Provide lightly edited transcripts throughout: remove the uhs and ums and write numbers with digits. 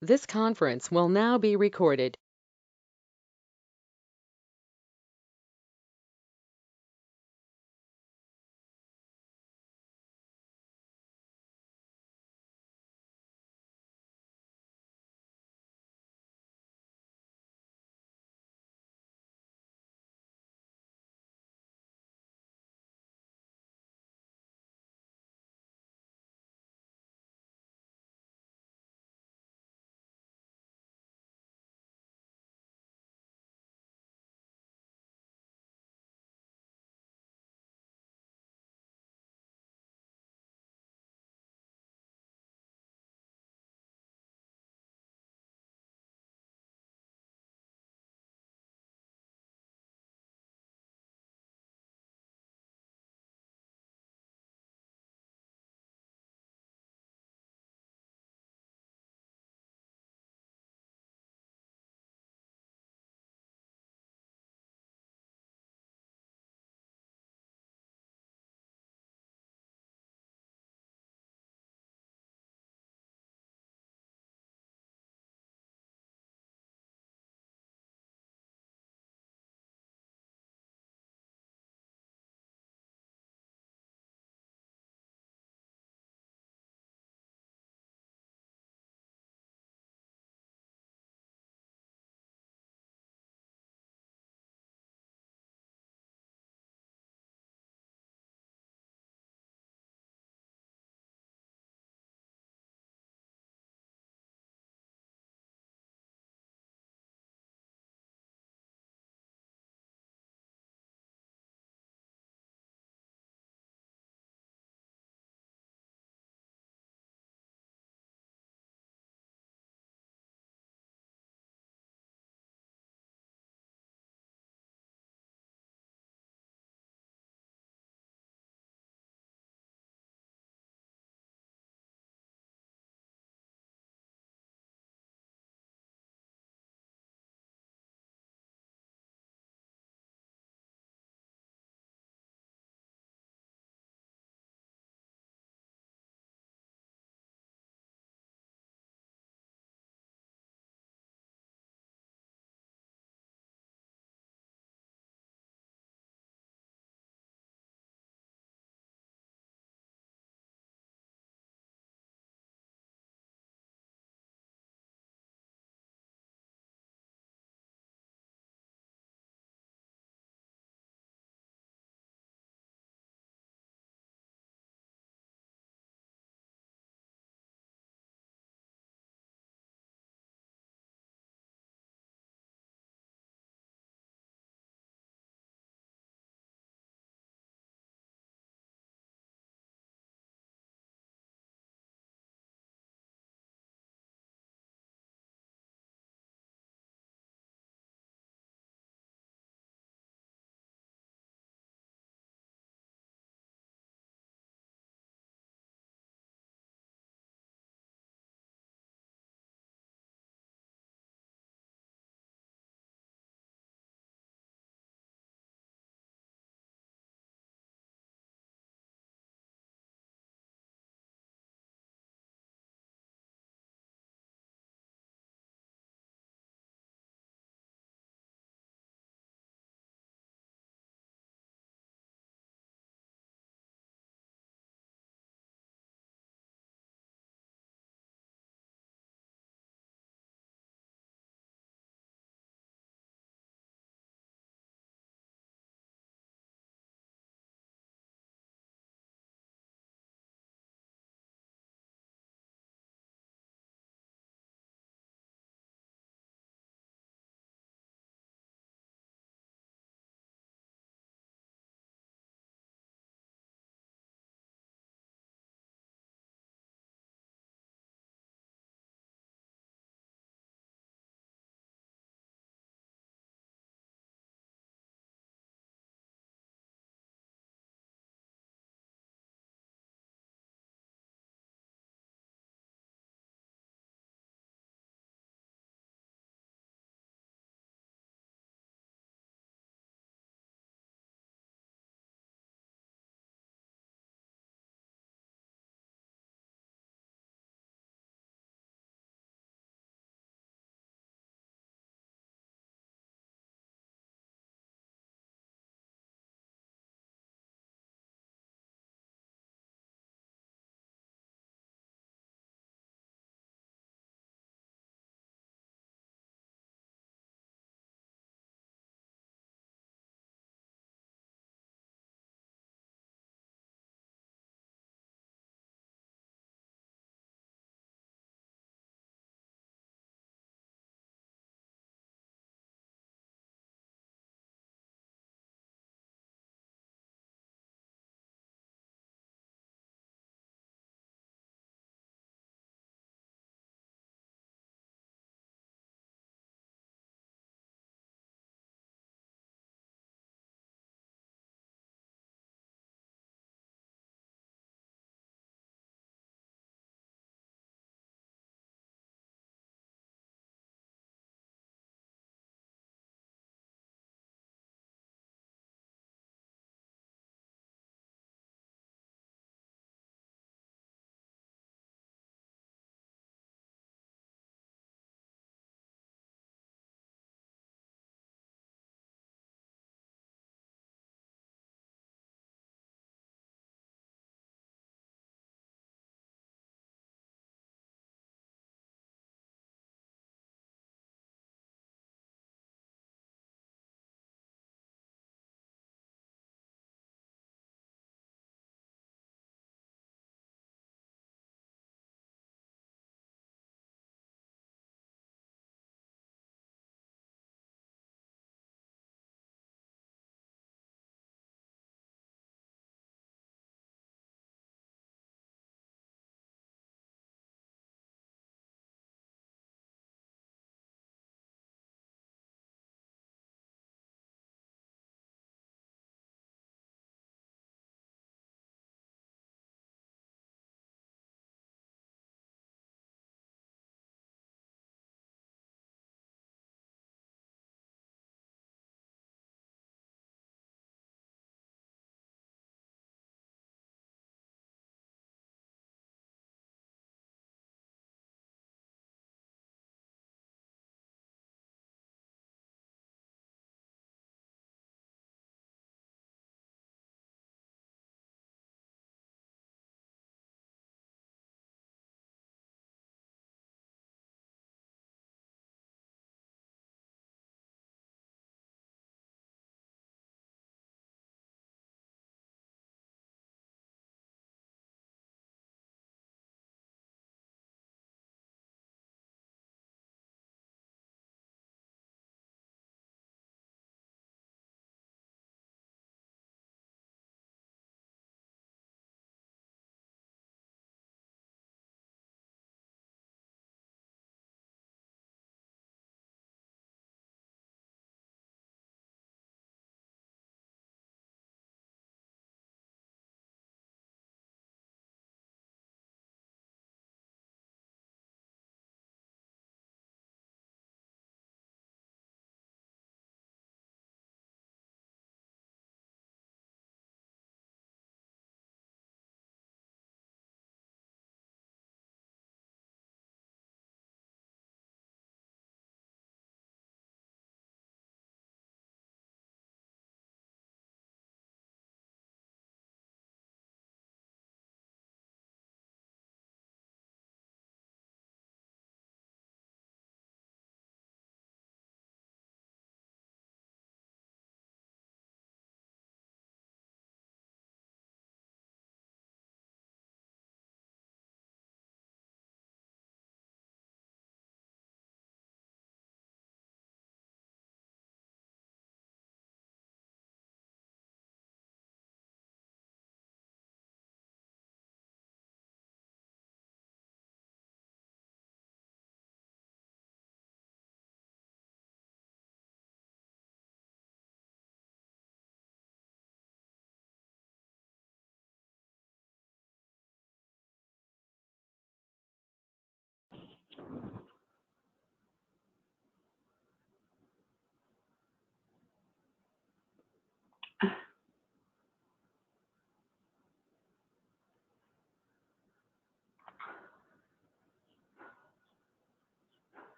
This conference will now be recorded.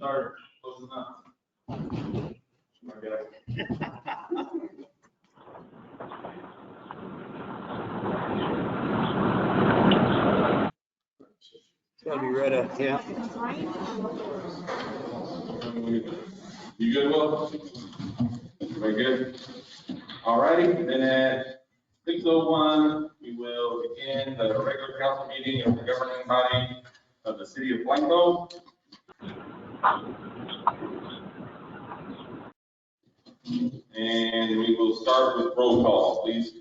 Start closing up. It's gotta be ready, yeah. You good, Will? Very good. All righty, then at 6:01, we will begin the regular council meeting of the governing body of the city of Blanco. And we will start with roll call, please.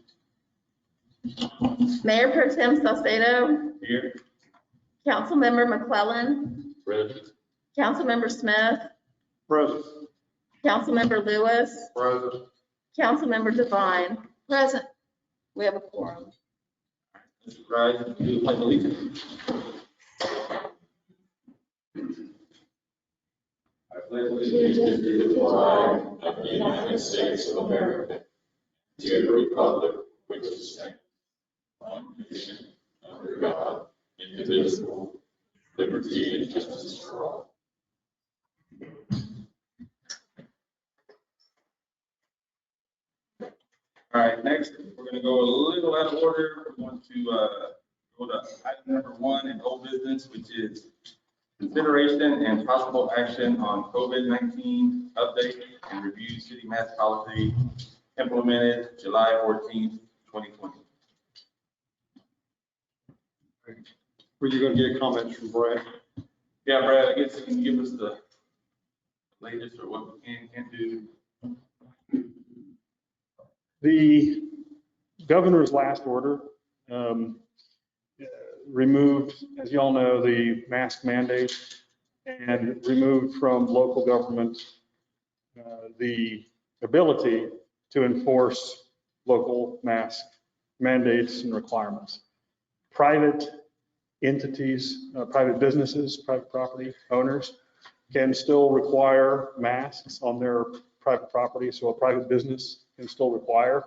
Mayor Pro Tem Salcedo, Here. Councilmember McClellan, Present. Councilmember Smith, Present. Councilmember Lewis, Present. Councilmember Devine. Present. We have a quorum. Mr. Rise, do the pledge of allegiance. I pledge allegiance to the flag of the United States of America, to the republic which stands one nation under God, indivisible, liberty and justice for all. All right, next, we're going to go a little out of order. We want to go to item number 1 in old business, which is consideration and possible action on COVID-19 update and review city mask policy implemented July 14th, 2020. Were you gonna get comments from Brad? Yeah, Brad, I guess you can give us the latest or what we can and can't do. The governor's last order removed, as you all know, the mask mandate and removed from local government the ability to enforce local mask mandates and requirements. Private entities, private businesses, private property owners can still require masks on their private property, so a private business can still require.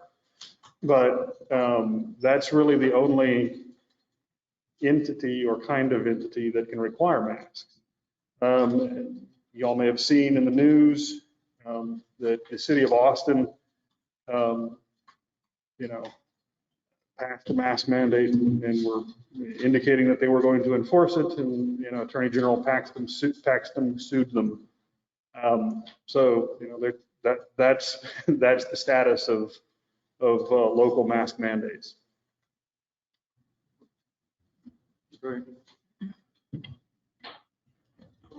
But that's really the only entity or kind of entity that can require masks. Y'all may have seen in the news that the city of Austin, passed a mask mandate and were indicating that they were going to enforce it, and Attorney General Paxton sued them. So that's the status of local mask mandates.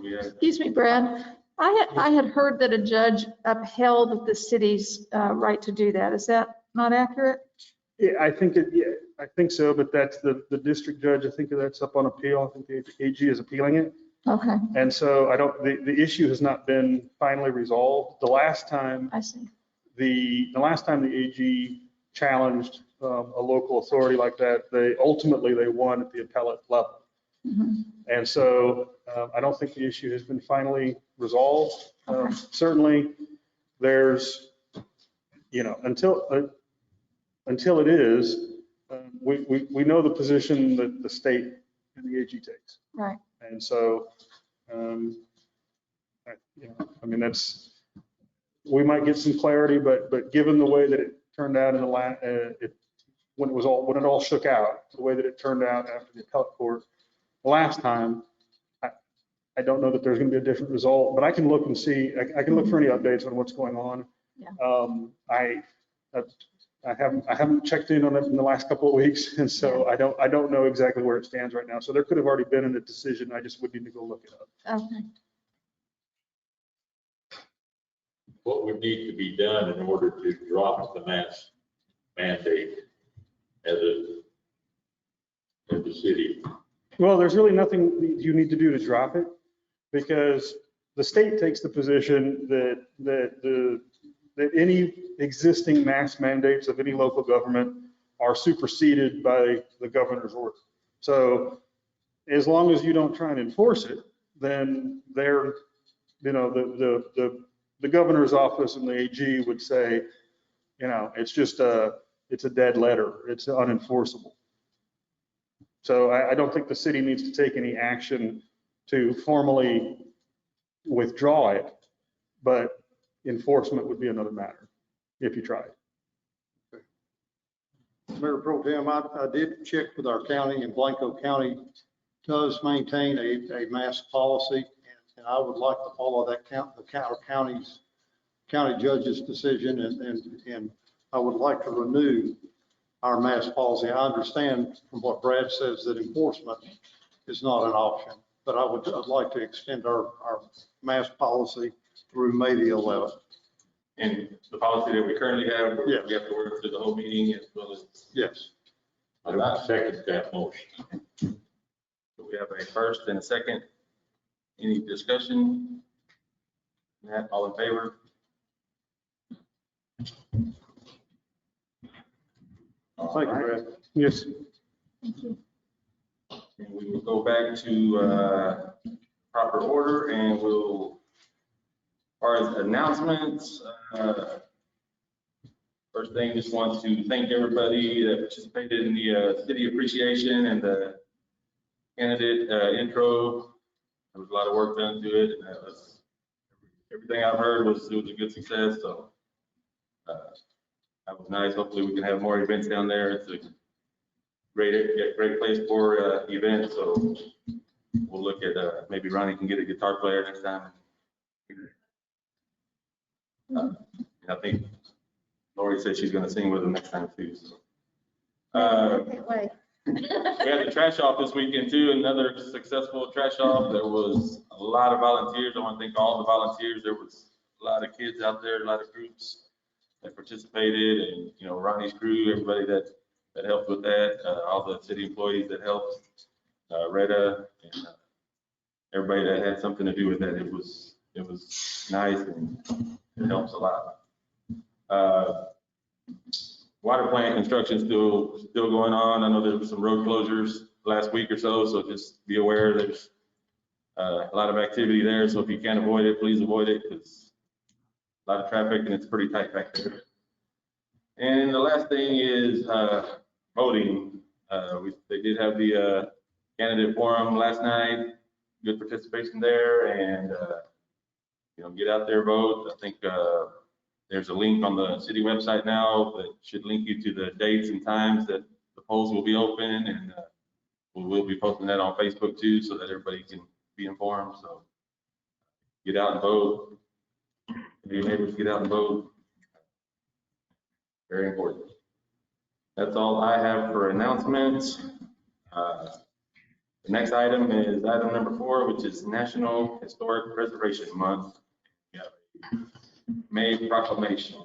Excuse me, Brad. I had heard that a judge upheld the city's right to do that. Is that not accurate? Yeah, I think so, but that's the district judge. I think that's up on appeal. I think the AG is appealing it. Okay, And so the issue has not been finally resolved. The last time I see. the AG challenged a local authority like that, they ultimately won at the appellate level. Mhm. And so I don't think the issue has been finally resolved. Okay. Certainly there's, until it is, we know the position that the state and the AG takes. Right. And so, we might get some clarity, but given the way that it turned out in the when it all shook out, the way that it turned out after the appellate court the last time, I don't know that there's going to be a different result, but I can look and see, I can look for any updates on what's going on. Yeah. I haven't checked in on it in the last couple of weeks, and so Yeah. I don't know exactly where it stands right now. So there could have already been a decision. I just would need to go look it up. Okay. What would need to be done in order to drop the mask mandate as a city? Well, there's really nothing you need to do to drop it, because the state takes the position that any existing mask mandates of any local government are superseded by the governor's order. So as long as you don't try and enforce it, then the governor's office and the AG would say, it's a dead letter. It's unenforceable. So I don't think the city needs to take any action to formally, withdraw it, but enforcement would be another matter if you tried. Mayor Pro Tem, I did check with our county, and Blanco County does maintain a mask policy, and I would like to follow that our county judge's decision, and I would like to renew our mask policy. I understand from what Brad says that enforcement is not an option, but I'd like to extend our mask policy through May the 11th. And the policy that we currently have, Yeah. we have to work through the whole meeting as well as. Yes. I would second that motion. So we have a first and a second. Any discussion? Matt, all in favor? Thank you, Brad. Yes. Thank you. And we will go back to proper order, and we'll, as far as announcements, first thing, just want to thank everybody that participated in the city appreciation and the candidate intro. There was a lot of work done to it, and that was, everything I've heard was, it was a good success, so that was nice. Hopefully we can have more events down there. It's a great place for events, so we'll look at maybe Ronnie can get a guitar player next time. And I think Lori said she's gonna sing with him next time too, so. Can't wait. We had the trash off this weekend too, another successful trash off. There was a lot of volunteers. I want to thank all the volunteers. There was a lot of kids out there, a lot of groups that participated, and, you know, Ronnie's crew, everybody that helped with that, all the city employees that helped, Retta, and everybody that had something to do with that. It was nice, and it helps a lot. Water plant construction still going on. I know there was some road closures last week or so just be aware there's a lot of activity there. So if you can't avoid it, please avoid it, because a lot of traffic and it's pretty tight back there. And the last thing is voting. They did have the candidate forum last night. Good participation there, and you know, get out there, vote. I think there's a link on the city website now that should link you to the dates and times that the polls will be open, and we'll be posting that on Facebook too, so that everybody can be informed. So get out and vote. Your neighbors, get out and vote. Very important. That's all I have for announcements. The next item is item number 4, which is National Historic Preservation Month. We have a May proclamation.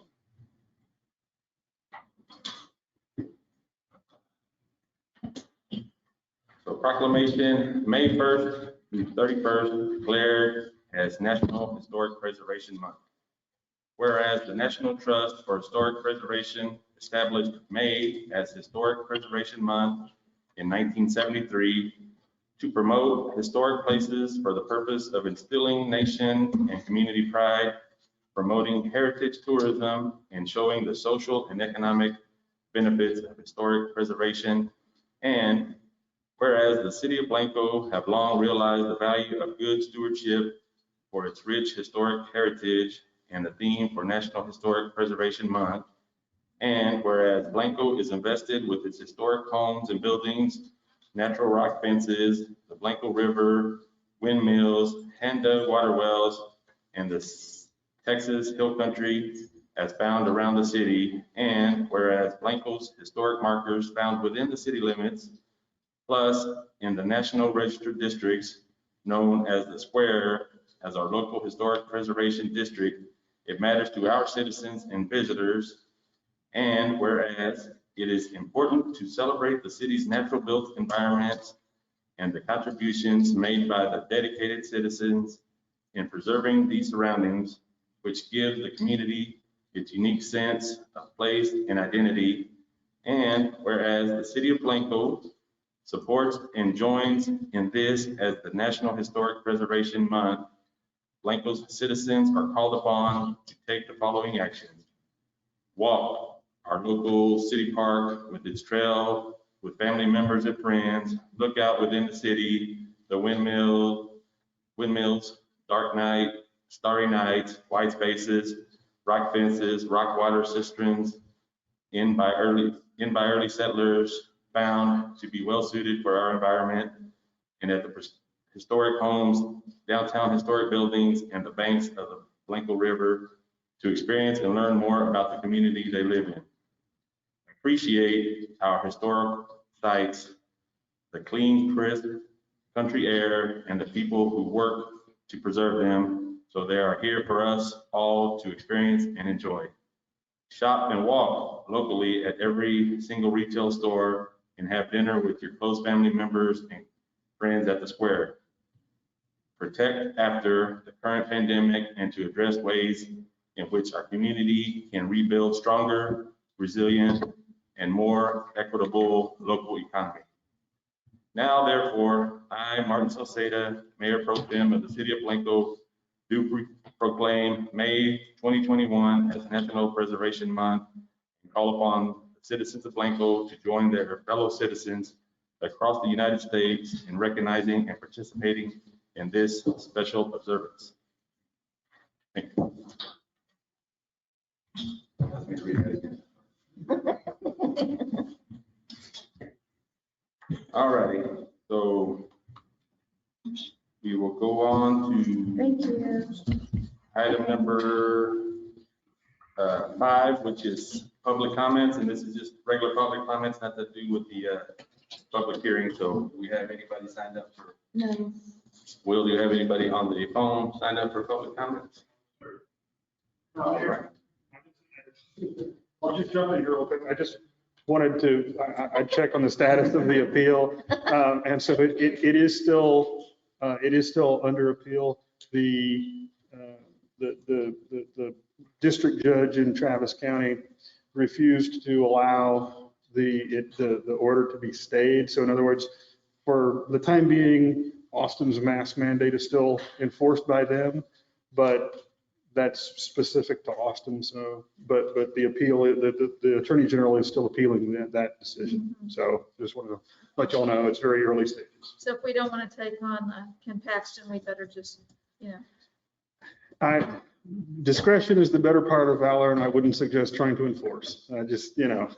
So proclamation, May 1st through 31st, declared as National Historic Preservation Month. Whereas the National Trust for Historic Preservation established May as Historic Preservation Month in 1973 to promote historic places for the purpose of instilling nation and community pride, promoting heritage tourism, and showing the social and economic benefits of historic preservation. And whereas the city of Blanco have long realized the value of good stewardship for its rich historic heritage and the theme for National Historic Preservation Month. And whereas Blanco is invested with its historic homes and buildings, natural rock fences, the Blanco River, windmills, hand-dug water wells, and the Texas Hill Country as found around the city. And whereas Blanco's historic markers found within the city limits, plus in the National Registered Districts known as the Square, as our local historic preservation district, it matters to our citizens and visitors. And whereas it is important to celebrate the city's natural built environment and the contributions made by the dedicated citizens in preserving these surroundings, which give the community its unique sense of place and identity. And whereas the city of Blanco supports and joins in this as the National Historic Preservation Month, Blanco's citizens are called upon to take the following actions. Walk our local city park with its trail, with family members and friends. Look out within the city, the windmills, dark night, starry nights, white spaces, rock fences, rock water cisterns, in by early settlers found to be well suited for our environment, and at the historic homes, downtown historic buildings, and the banks of the Blanco River to experience and learn more about the community they live in. Appreciate our historic sites, the clean, crisp country air, and the people who work to preserve them, so they are here for us all to experience and enjoy. Shop and walk locally at every single retail store and have dinner with your close family members and friends at the square. Protect after the current pandemic and to address ways in which our community can rebuild stronger, resilient, and more equitable local economy. Now, therefore, I, Martin Salceda, Mayor Pro Tem of the City of Blanco, do proclaim May 2021 as National Preservation Month and call upon the citizens of Blanco to join their fellow citizens across the United States in recognizing and participating in this special observance. Thank you. All righty, so we will go on to Thank you. item number 5, which is public comments, and this is just regular public comments, not to do with the public hearing. So do we have anybody signed up for? No. Will, do you have anybody on the phone signed up for public comments? All right. I'll just jump in here real quick. I just wanted to, I check on the status of the appeal. And so it is still under appeal. The district judge in Travis County refused to allow the order to be stayed. So in other words, for the time being, Austin's mask mandate is still enforced by them, but that's specific to Austin. So, but the appeal, the Attorney General is still appealing that decision. So just want to let y'all know it's very early stages. So if we don't want to take on Ken Paxton, we better just, you know. Discretion is the better part of valor, and I wouldn't suggest trying to enforce. Just, you know.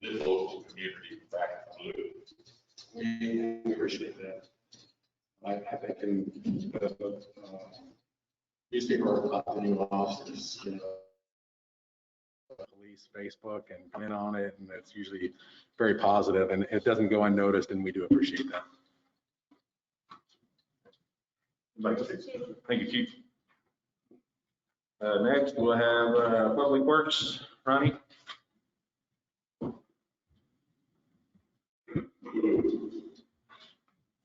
this local community back in the loop. We appreciate that. I think in newspaper article about the new officers, you know, police, Facebook, and comment on it, and it's usually very positive, and it doesn't go unnoticed, and we do appreciate that. Thank you, Chief. Next, we'll have Public Works, Ronnie.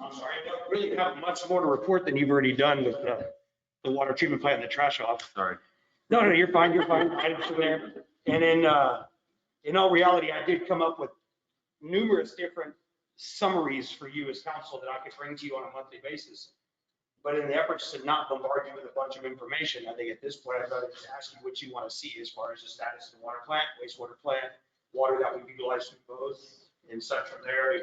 I'm sorry, I don't really have much more to report than you've already done with the water treatment plant and the trash off. Sorry. No, you're fine, you're fine. Items are there. And in all reality, I did come up with numerous different summaries for you as council that I could bring to you on a monthly basis. But in the efforts to not bombard you with a bunch of information, I think at this point, I'd rather just ask you what you want to see as far as the status of the water plant, wastewater plant, water that we utilize from both and such from there.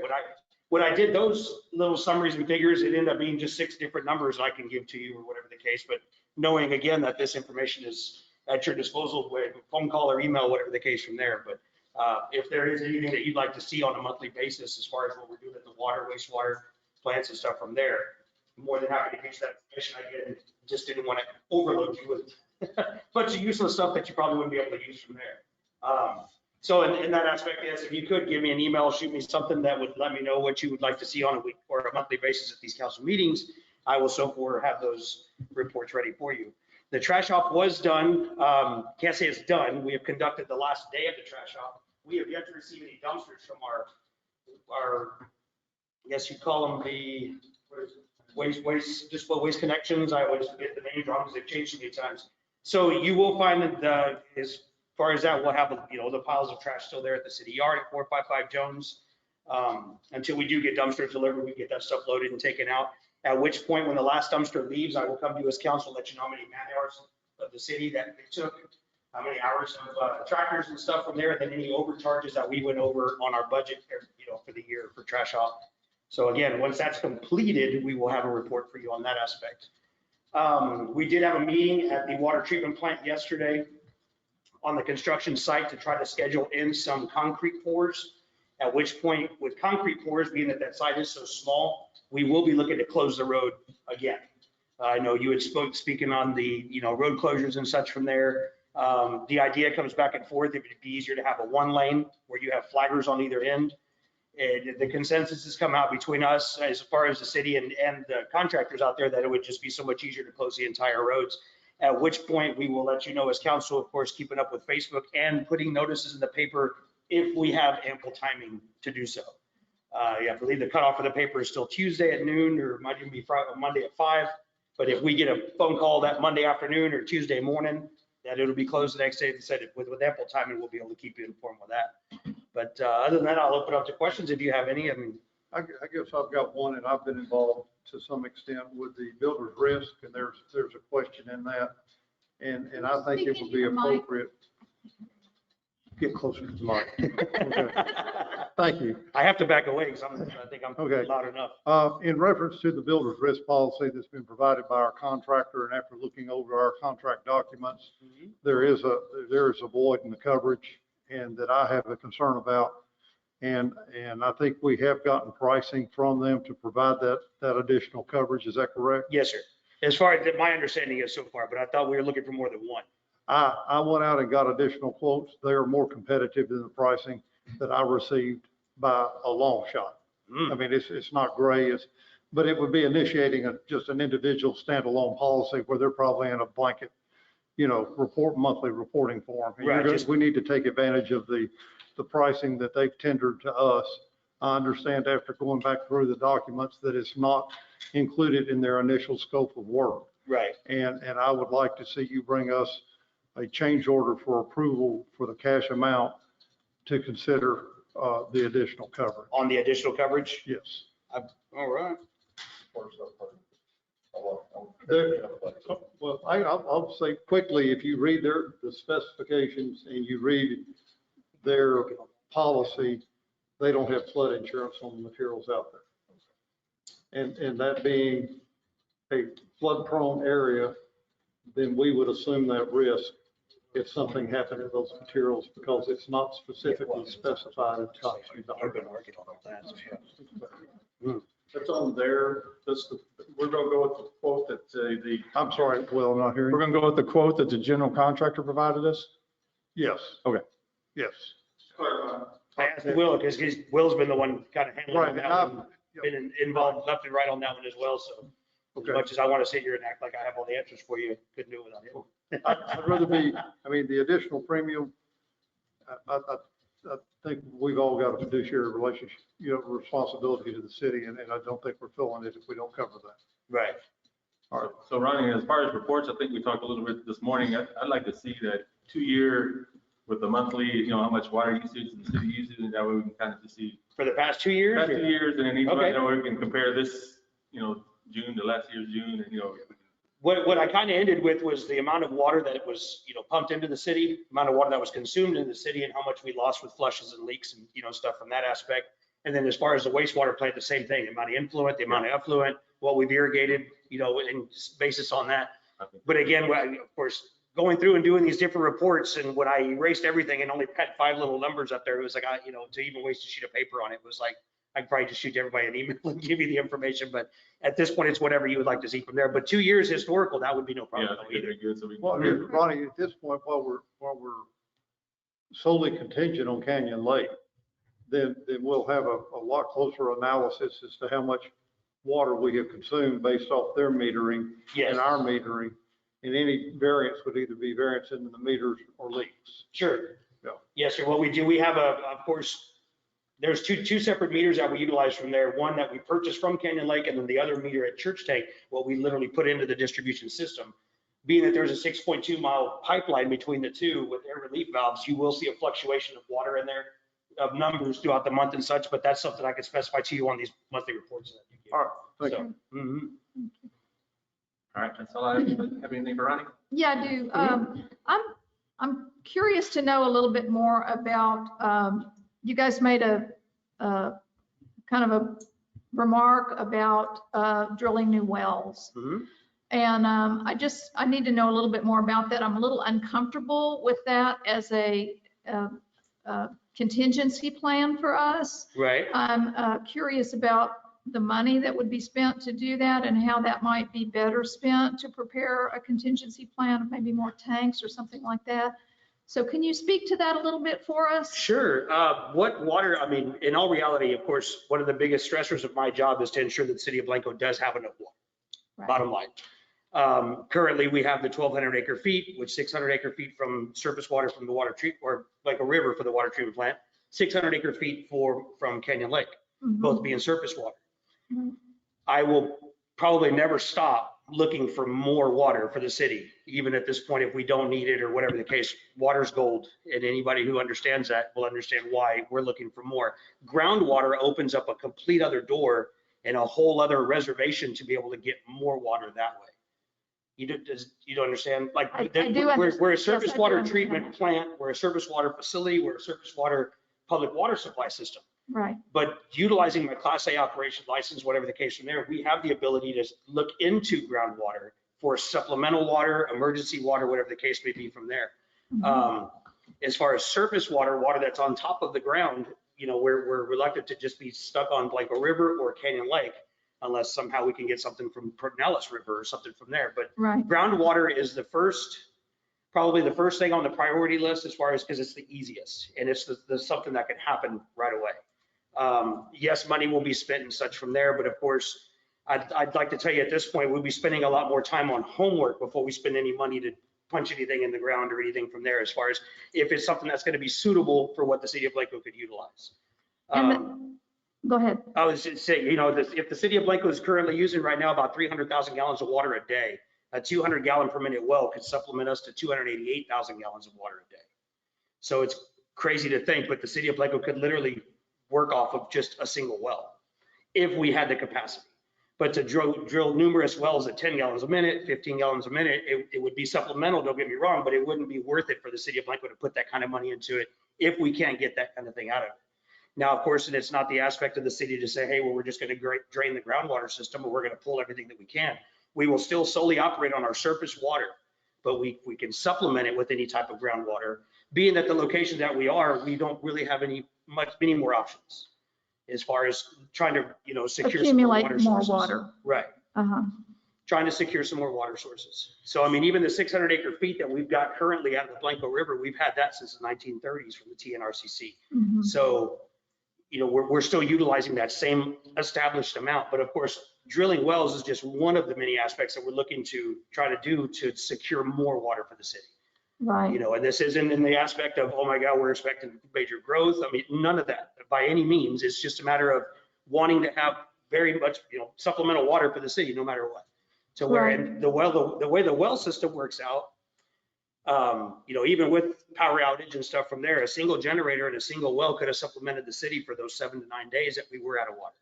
When I did those little summaries and figures, it ended up being just 6 different numbers I can give to you or whatever the case. But knowing again that this information is at your disposal with phone call or email, whatever the case from there. But if there is anything that you'd like to see on a monthly basis as far as what we're doing at the water, wastewater plants and stuff from there, I'm more than happy to give you that information. I get just didn't want to overload you with a bunch of useless stuff that you probably wouldn't be able to use from there. So in that aspect, yes, if you could give me an email, shoot me something that would let me know what you would like to see on a week or a monthly basis at these council meetings, I will so far have those reports ready for you. The trash off was done. Can't say it's done. We have conducted the last day of the trash off. We have yet to receive any dumpsters from our I guess you'd call them the waste connections. I always forget the names wrong because they've changed so many times. So you will find that as far as that, we'll have the piles of trash still there at the city yard at 455 Jones. Until we do get dumpsters delivered, we get that stuff loaded and taken out. At which point, when the last dumpster leaves, I will come to you as council, let you know how many man hours of the city that it took, how many hours of tractors and stuff from there, and then any overcharges that we went over on our budget, for the year for trash off. So again, once that's completed, we will have a report for you on that aspect. We did have a meeting at the water treatment plant yesterday on the construction site to try to schedule in some concrete pours. At which point, with concrete pours, being that site is so small, we will be looking to close the road again. I know you had speaking on the road closures and such from there. The idea comes back and forth. It would be easier to have a 1 lane where you have flaggers on either end. And the consensus has come out between us as far as the city and the contractors out there that it would just be so much easier to close the entire roads. At which point we will let you know as council, of course, keeping up with Facebook and putting notices in the paper if we have ample timing to do so. I believe the cutoff for the paper is still Tuesday at noon, or might even be Friday, Monday at 5. But if we get a phone call that Monday afternoon or Tuesday morning, that it'll be closed the next day, they said with ample timing, we'll be able to keep you informed with that. But other than that, I'll open up to questions if you have any. I guess I've got one, and I've been involved to some extent with the builder's risk, and there's a question in that. And I think it would be appropriate. Get closer to the mic. Okay. Thank you. I have to back away because I think I'm Okay. loud enough. In reference to the builder's risk policy that's been provided by our contractor, and after looking over our contract documents, there is a void in the coverage, and that I have a concern about. And I think we have gotten pricing from them to provide that additional coverage. Is that correct? Yes, sir. As far as my understanding is so far, but I thought we were looking for more than one. I went out and got additional quotes. They are more competitive than the pricing that I received by a long shot. I mean, it's not gray, but it would be initiating just an individual standalone policy where they're probably in a blanket, monthly reporting form. Right. We need to take advantage of the pricing that they've tendered to us. I understand after going back through the documents that it's not included in their initial scope of work. Right. And I would like to see you bring us a change order for approval for the cash amount to consider the additional coverage. On the additional coverage? Yes. All right. Well, I'll say quickly, if you read the specifications and you read their policy, they don't have flood insurance on the materials out there. And that being a flood prone area, then we would assume that risk if something happened to those materials because it's not specifically specified in top sheet. I've been working on that. That's on there, we're gonna go with the quote that the, I'm sorry, Will, I'm not hearing. we're gonna go with the quote that the general contractor provided us? Yes. Okay. Yes. I asked Will, because Will's been the one kind of handling Right, and that I've, one, been involved left and right on that one as well, so. As okay. much as I want to sit here and act like I have all the answers for you, couldn't do it without him. I'd rather be, I mean, the additional premium, I think we've all got a fiduciary relationship, responsibility to the city, and I don't think we're filling it if we don't cover that. Right. All right, so Ronnie, as far as reports, I think we talked a little bit this morning. I'd like to see that 2-year with the monthly, how much water usage the city uses, and that way we can kind of just see For the past 2 years? past 2 years, and then each month, Okay. that way we can compare this, June to last year's June, and, What I kind of ended with was the amount of water that was, pumped into the city, amount of water that was consumed in the city, and how much we lost with flushes and leaks and, stuff from that aspect. And then as far as the wastewater plant, the same thing, the amount of influent, the amount of effluent, what we've irrigated, and basis on that. But again, of course, going through and doing these different reports, and when I erased everything and only had 5 little numbers up there, it was like, to even waste a sheet of paper on it was like, I'd probably just shoot to everybody an email and give you the information, but at this point, it's whatever you would like to see from there. But 2 years historical, that would be no yeah, problem I at all think either. they're good, so we Well, can. Ronnie, at this point, while we're solely contingent on Canyon Lake, then we'll have a lot closer analysis as to how much water we have consumed based off their metering Yes. and our metering. And any variance would either be variance in the meters or leaks. Sure. Yeah. Yes, sir. What we do, we have of course, there's two separate meters that we utilize from there. One that we purchased from Canyon Lake, and then the other meter at Church Tank, what we literally put into the distribution system. Being that there's a 6.2-mile pipeline between the two with air relief valves, you will see a fluctuation of water in there, of numbers throughout the month and such, but that's something I can specify to you on these monthly reports that you get. All right, thank you. So, mhm. All right, that's all I have. Anything for Ronnie? Yeah, I do. I'm curious to know a little bit more about, you guys made a kind of a remark about drilling new wells. Mhm. And I need to know a little bit more about that. I'm a little uncomfortable with that as a contingency plan for us. Right. I'm curious about the money that would be spent to do that and how that might be better spent to prepare a contingency plan, maybe more tanks or something like that. So can you speak to that a little bit for us? Sure. What water, I mean, in all reality, of course, one of the biggest stressors of my job is to ensure that the city of Blanco does have enough water, Right. bottom line. Currently, we have the 1,200 acre feet, which 600 acre feet from surface water from the water treat, or like a river for the water treatment plant, 600 acre feet from Canyon Lake, Mhm. both being surface water. Mhm. I will probably never stop looking for more water for the city, even at this point, if we don't need it or whatever the case. Water's gold, and anybody who understands that will understand why we're looking for more. Groundwater opens up a complete other door and a whole other reservation to be able to get more water that way. You don't understand? Like, I do we're a understand. surface Yes, I do water understand treatment that. plant, we're a surface water facility, we're a surface water public water supply system. Right. But utilizing my Class A operation license, whatever the case from there, we have the ability to look into groundwater for supplemental water, emergency water, whatever the case may be from there. Mhm. As far as surface water, water that's on top of the ground, we're reluctant to just be stuck on Blanco River or Canyon Lake, unless somehow we can get something from Pinellas River or something from there. But Right. groundwater is probably the first thing on the priority list as far as, because it's the easiest and it's the something that can happen right away. Yes, money will be spent and such from there, but of course, I'd like to tell you at this point, we'll be spending a lot more time on homework before we spend any money to punch anything in the ground or anything from there, as far as if it's something that's going to be suitable for what the city of Blanco could utilize. Go ahead. I was just saying, if the city of Blanco is currently using right now about 300,000 gallons of water a day, a 200 gallon per minute well could supplement us to 288,000 gallons of water a day. So it's crazy to think, but the city of Blanco could literally work off of just a single well if we had the capacity. But to drill numerous wells at 10 gallons a minute, 15 gallons a minute, it would be supplemental, don't get me wrong, but it wouldn't be worth it for the city of Blanco to put that kind of money into it if we can't get that kind of thing out of it. Now, of course, and it's not the aspect of the city to say, hey, well, we're just going to drain the groundwater system or we're going to pull everything that we can. We will still solely operate on our surface water. but we can supplement it with any type of groundwater. Being that the location that we are, we don't really have many more options as far as trying to, secure some more Accumulate water more sources. water. Right. Uh-huh. Trying to secure some more water sources. So, I mean, even the 600 acre feet that we've got currently out of the Blanco River, we've had that since the 1930s from the TNRCC. Mhm. So, we're still utilizing that same established amount, but of course, drilling wells is just one of the many aspects that we're looking to try to do to secure more water for the city. Right. And this isn't in the aspect of, oh my God, we're expecting major growth. I mean, none of that by any means. It's just a matter of wanting to have very much, supplemental water for the city, no matter what. To where, Right. and the way the well system works out, even with power outage and stuff from there, a single generator and a single well could have supplemented the city for those 7 to 9 days that we were out of water.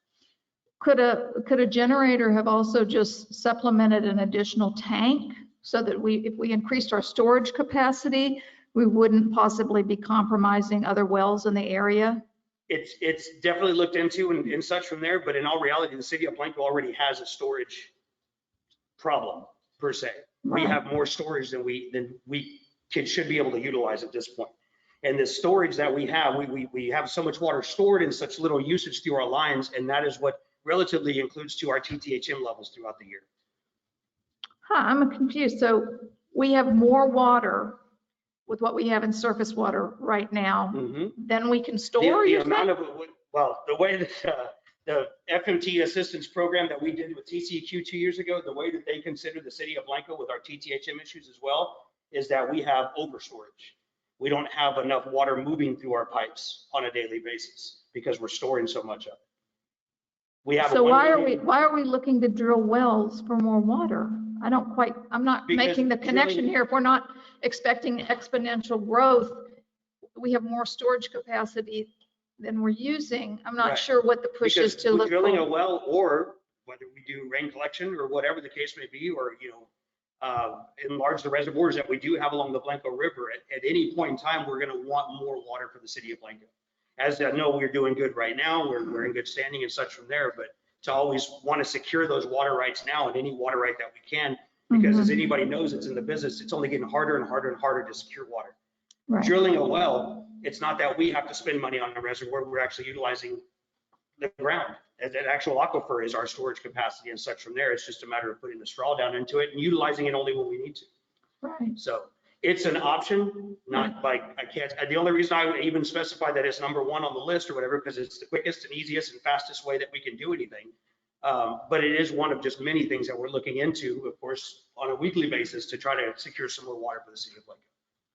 Could a generator have also just supplemented an additional tank so that if we increased our storage capacity, we wouldn't possibly be compromising other wells in the area? It's definitely looked into and such from there, but in all reality, the city of Blanco already has a storage problem per se. We Right. have more storage than we should be able to utilize at this point. And the storage that we have, we have so much water stored in such little usage through our lines, and that is what relatively includes to our TTHM levels throughout the year. I'm confused. So we have more water with what we have in surface water right now than we can store? The you amount think? of, well, the way that the FMT assistance program that we did with TCEQ 2 years ago, the way that they consider the city of Blanco with our TTHM issues as well, is that we have over storage. We don't have enough water moving through our pipes on a daily basis because we're storing so much of it. We have So why are we looking to drill wells for more water? I'm not Because making the connection drilling- here. If we're not expecting exponential growth, we have more storage capacity than we're using. I'm not Right. sure what the push is Because to look drilling a for. well, or whether we do rain collection or whatever the case may be, or, enlarge the reservoirs that we do have along the Blanco River, at any point in time, we're going to want more water for the city of Blanco. As I know, we're doing good right now. We're in good standing and such from there, but to always want to secure those water rights now and any water right that we can, because as anybody knows that's in the business, it's only getting harder and harder and harder to secure water. Right. Drilling a well, it's not that we have to spend money on the reservoir. We're actually utilizing the ground. That actual aquifer is our storage capacity and such from there. It's just a matter of putting the straw down into it and utilizing it only when we need to. Right. So it's an option, not like the only reason I would even specify that it's number one on the list or whatever, because it's the quickest and easiest and fastest way that we can do anything. But it is one of just many things that we're looking into, of course, on a weekly basis to try to secure some more water for the city of Blanco.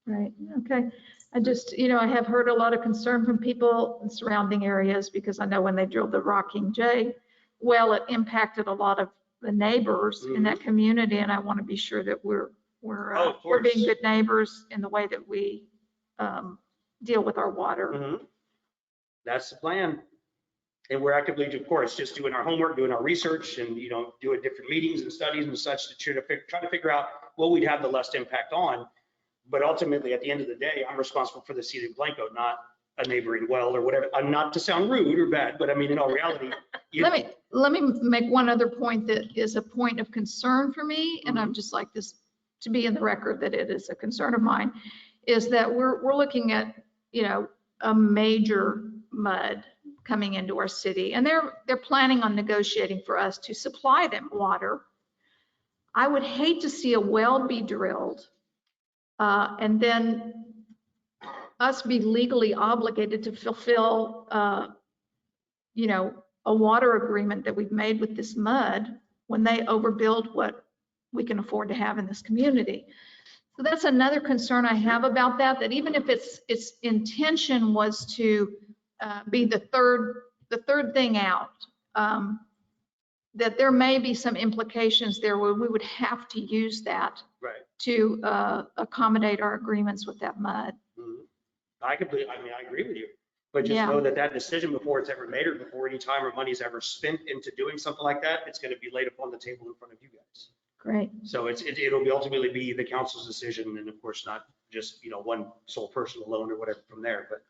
Right. Okay. I just, I have heard a lot of concern from people in surrounding areas because I know when they drilled the Rocking J well, it impacted a lot of the neighbors in that community. And I want to be sure that we're being good neighbors in the way that we deal with our water. That's the plan. And we're actively, of course, just doing our homework, doing our research, and doing different meetings and studies and such to try to figure out what we'd have the least impact on. But ultimately, at the end of the day, I'm responsible for the city of Blanco, not a neighboring well or whatever. I'm not to sound rude or bad, but I mean, in all reality. Let me make one other point that is a point of concern for me, and I'm just like this to be in the record that it is a concern of mine, is that we're looking at, a major mud coming into our city, and they're planning on negotiating for us to supply them water. I would hate to see a well be drilled and then us be legally obligated to fulfill, a water agreement that we've made with this mud when they overbuild what we can afford to have in this community. So that's another concern I have about that even if its intention was to be the third thing out, that there may be some implications there where we would have to use that to accommodate our agreements with that mud. I agree with you, but just know that decision before it's ever made or before any time or money is ever spent into doing something like that, it's going to be laid upon the table in front of you guys. Great. So it'll be ultimately be the council's decision, and of course not just one sole person alone or whatever from there. But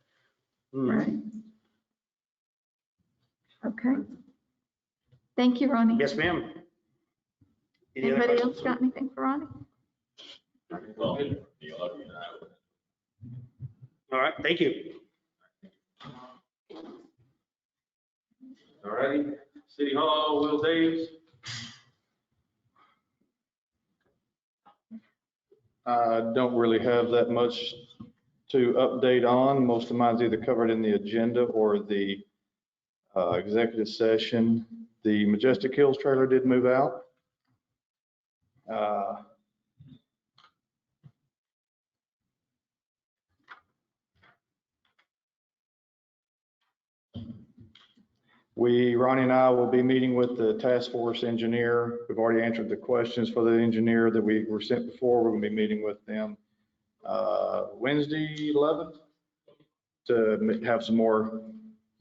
right. Okay. Thank you, Ronnie. Yes, ma'am. Anybody else got anything for Ronnie? Well, the audience, All right, thank you. All righty, City Hall, Will Daves. I don't really have that much to update on. Most of mine's either covered in the agenda or the executive session. The Majestic Hills trailer did move out. Ronnie and I will be meeting with the task force engineer. We've already answered the questions for the engineer that we were sent before. We're going to be meeting with them Wednesday 11th to have some more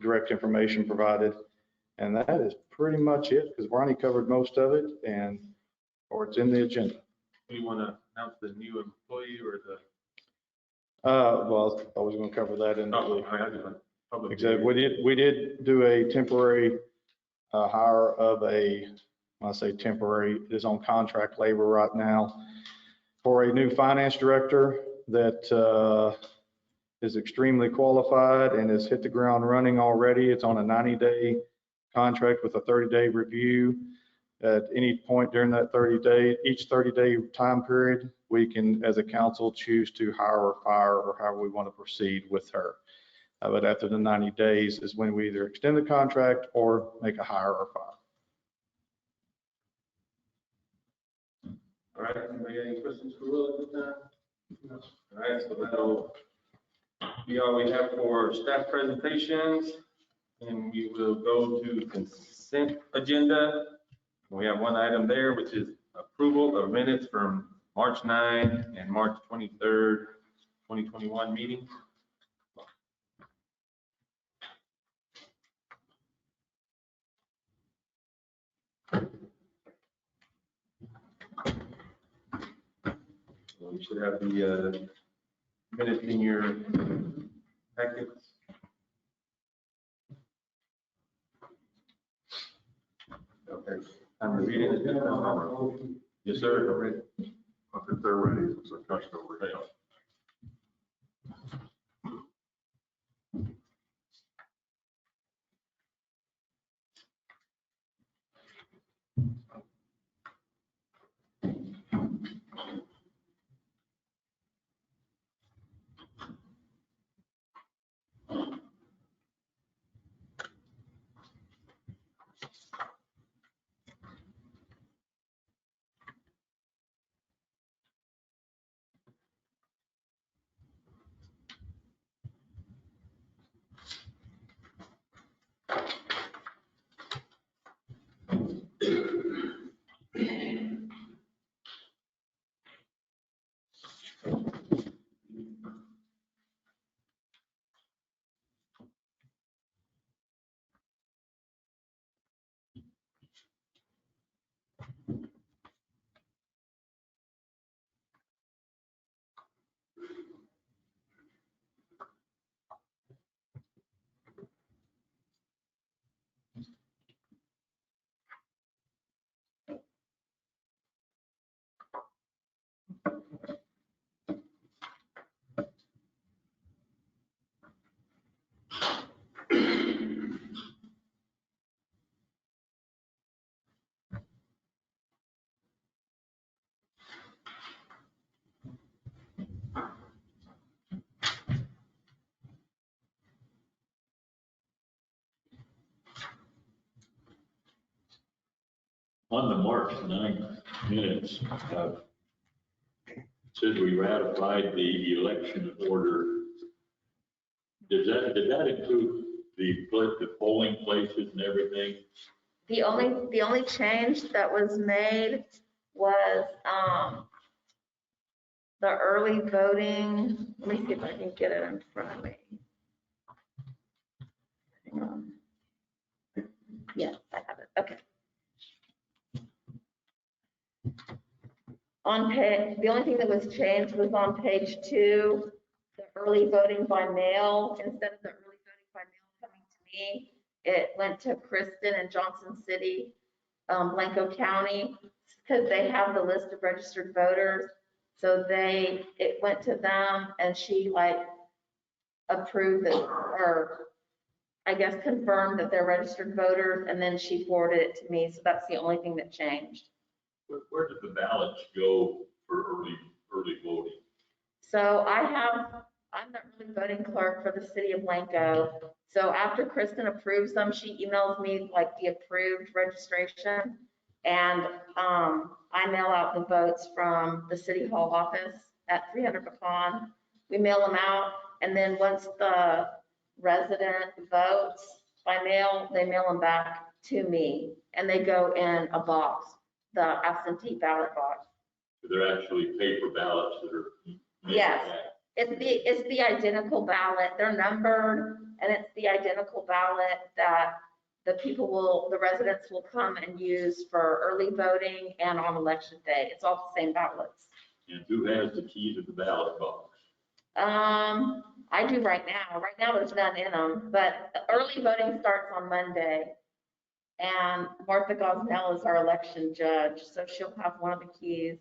direct information provided. And that is pretty much it because Ronnie covered most of it or it's in the agenda. Do you want to announce the new employee or the? Well, I was going to cover that in Oh, the I got you. Public. Exactly. We did do a temporary hire of when I say temporary, it is on contract labor right now for a new finance director that is extremely qualified and has hit the ground running already. It's on a 90-day contract with a 30-day review. At any point during that each 30-day time period, we can, as a council, choose to hire or fire or however we want to proceed with her. But after the 90 days is when we either extend the contract or make a hire or fire. All right, anybody got any questions for Will at this time? No. All right, so that'll be all we have for staff presentations. And we will go to consent agenda. We have one item there, which is approval of minutes from March 9 and March 23rd, 2021 meetings. You should have the minutes in your packets. Okay, time to read it. Yes, sir. I think they're ready, so Josh will read it. on the March 9th minutes, says we ratified the election order. Did that include the polling places and everything? The only change that was made was the early voting. Let me see if I can get it in front of me. Hang on. Yes, I have it. Okay. The only thing that was changed was on page 2, the early voting by mail. Instead of the early voting by mail coming to me, it went to Kristen and Johnson City, Blanco County, because they have the list of registered voters. So it went to them and she like approved it, or I guess confirmed that they're registered voters, and then she forwarded it to me. So that's the only thing that changed. Where did the ballots go for early voting? So I'm the early voting clerk for the city of Blanco. So after Kristen approves them, she emails me like the approved registration. And I mail out the votes from the city hall office at 300 Pecan. We mail them out. And then once the resident votes by mail, they mail them back to me. And they go in a box, the absentee ballot box. They're actually paper ballots that are. Yes. It's the identical ballot. They're numbered, and it's the identical ballot that the residents will come and use for early voting and on election day. It's all the same ballots. And who has the key to the ballot box? I do right now. Right now, there's none in them, but the early voting starts on Monday. And Martha Gosnell is our election judge, so she'll have one of the keys.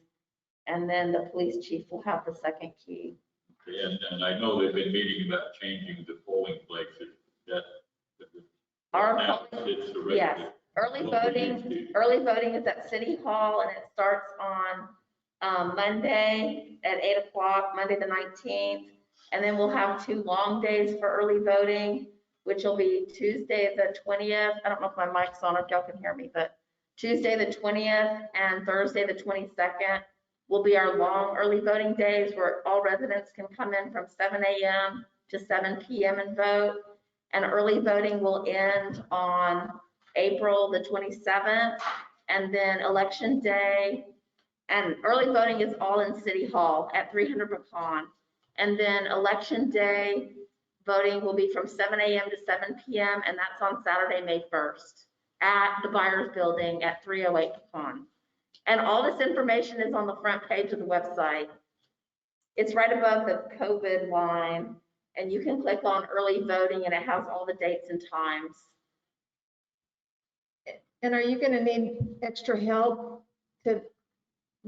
And then the police chief will have the second key. Okay, and I know they've been meeting about changing the polling places. Our polling, yes, early voting is at City Hall, and it starts on Monday at 8 o'clock, Monday the 19th. And then we'll have 2 long days for early voting, which will be Tuesday the 20th. I don't know if my mic's on, if y'all can hear me, but Tuesday the 20th and Thursday the 22nd will be our long early voting days where all residents can come in from 7 a.m. to 7 p.m. and vote. And early voting will end on April the 27th. And then election day, and early voting is all in City Hall at 300 Pecan. And then election day voting will be from 7 a.m. to 7 p.m. And that's on Saturday, May 1st at the Buyers Building at 308 Pecan. And all this information is on the front page of the website. It's right above the COVID line, and you can click on early voting and it has all the dates and times. And are you going to need extra help to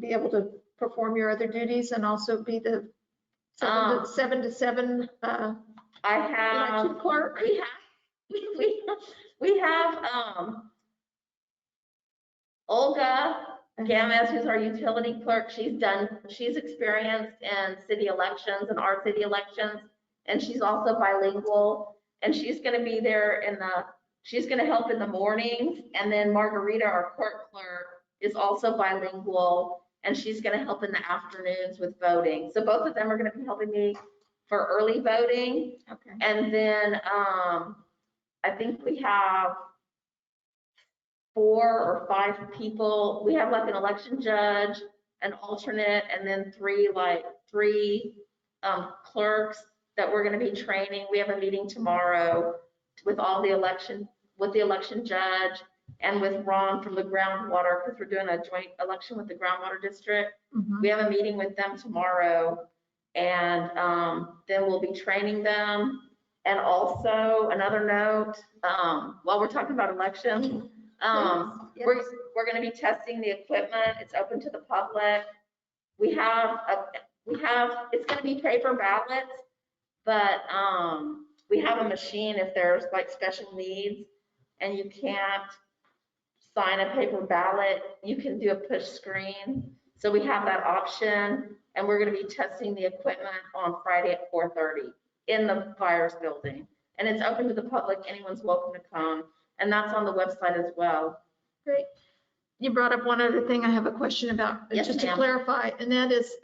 be able to perform your other duties and also be the 7 to 7 I have election clerk? We have Olga Gamez, who's our utility clerk. She's experienced in city elections and our city elections, and she's also bilingual. And she's going to be there she's going to help in the mornings. And then Margarita, our court clerk, is also bilingual, and she's going to help in the afternoons with voting. So both of them are going to be helping me for early voting. Okay. And then I think we have 4 or 5 people. We have like an election judge, an alternate, and then 3 clerks that we're going to be training. We have a meeting tomorrow with the election judge and with Ron from the Groundwater, because we're doing a joint election with the Groundwater district. Mhm. We have a meeting with them tomorrow, and then we'll be training them. And also another note, while we're talking about elections, Yes. we're going to be testing the equipment. It's open to the public. It's going to be paper ballots, but we have a machine if there's like special needs and you can't sign a paper ballot, you can do a push screen. So we have that option, and we're going to be testing the equipment on Friday at 4:30 in the Buyers Building. And it's open to the public. Anyone's welcome to come. And that's on the website as well. Great. You brought up one other thing I have a question about, Yes, just to ma'am. clarify, and that is,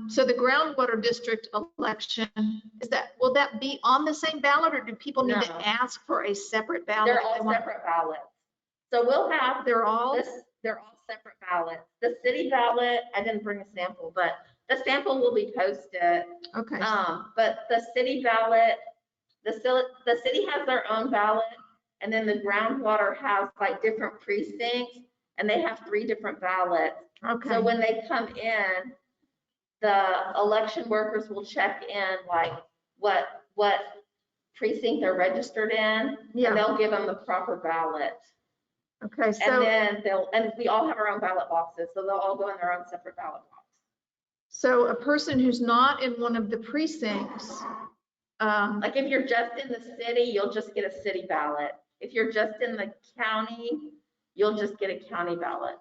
so the groundwater district election, will that be on the same ballot, or do people need No. to ask for a separate ballot? They're if they all want- separate ballots. So we'll have They're all? they're all separate ballots. The city ballot, I didn't bring a sample, but the sample will be posted. Okay. But the city ballot, the city has their own ballot, and then the groundwater has like different precincts, and they have 3 different ballots. Okay. So when they come in, the election workers will check in like what precinct they're registered in, Yeah. and they'll give them the proper ballot. Okay. And So, then and we all have our own ballot boxes, so they'll all go in their own separate ballot box. So a person who's not in one of the precincts, Like if you're just in the city, you'll just get a city ballot. If you're just in the county, you'll just get a county ballot.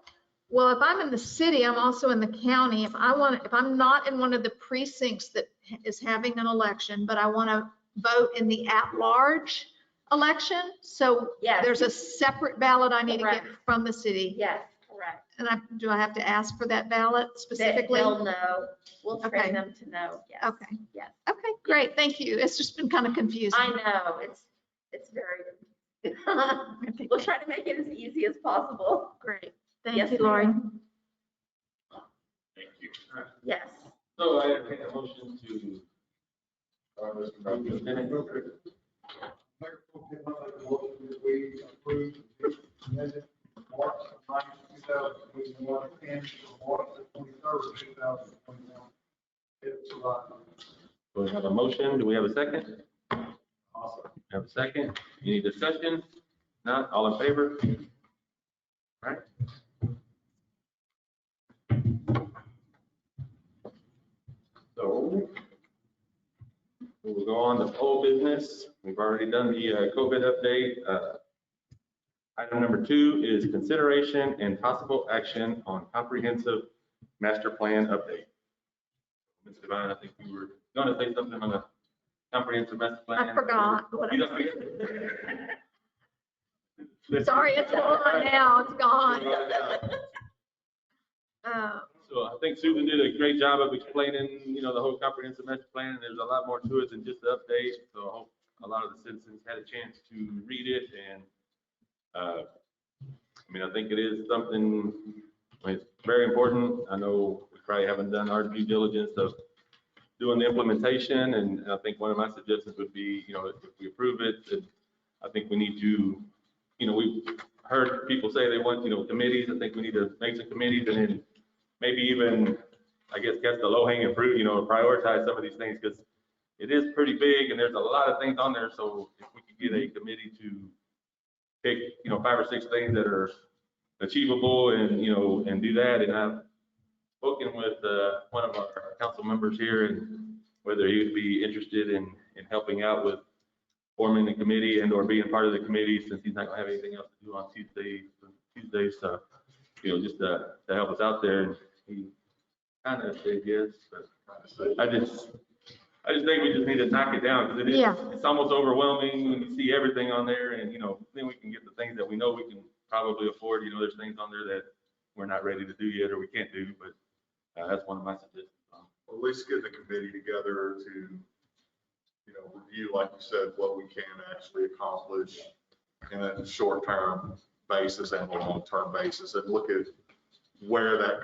well, if I'm in the city, I'm also in the county. If I'm not in one of the precincts that is having an election, but I want to vote in the at-large election, so Yes. there's a separate ballot I need to get Correct. from the city. Yes, correct. And do I have to ask for that ballot specifically? They'll know. We'll Okay. train them to know. Yes. Okay. Yes. Okay, great, thank you. It's just been kind of confusing. I know, it's very, we'll try to make it as easy as possible. Great, thank Yes, you, Lori. ma'am. Thank you. Yes. So I entertain a motion to. We approved March 9th, 2021, and March 23rd, 2021. It's We have a motion. Do we have a second? Awesome. Have a second. Any discussion? Not all in favor? All right. So we'll go on to old business. We've already done the COVID update. Item number 2 is consideration and possible action on comprehensive master plan update. Ms. Devine, I think you were going to say something on the comprehensive master plan. I forgot. what You I- don't forget? Sorry, it's gone now, it's gone. So I think Susan did a great job of explaining, the whole comprehensive master plan. And there's a lot more to it than just the update. So I hope a lot of the citizens had a chance to read it. And I think it is something, it's very important. I know we probably haven't done our due diligence of doing the implementation. And I think one of my suggestions would be, if we approve it, that I think we need to, we've heard people say they want, committees. I think we need to make some committees and then maybe even, I guess, catch the low hanging fruit, prioritize some of these things because it is pretty big and there's a lot of things on there. So if we could get a committee to pick, 5 or 6 things that are achievable and, and do that. And I've spoken with one of our council members here and whether he would be interested in helping out with forming the committee and or being part of the committee since he's not gonna have anything else to do on Tuesdays. So, just to help us out there. And he kind of said yes, but I just think we just need to knock it down because it's almost overwhelming when you see everything on there and, then we can get the things that we know we can probably afford. There's things on there that we're not ready to do yet or we can't do, but that's one of my suggestions. At least get the committee together to, review, like you said, what we can actually accomplish in a short-term basis and a long-term basis and look at where that,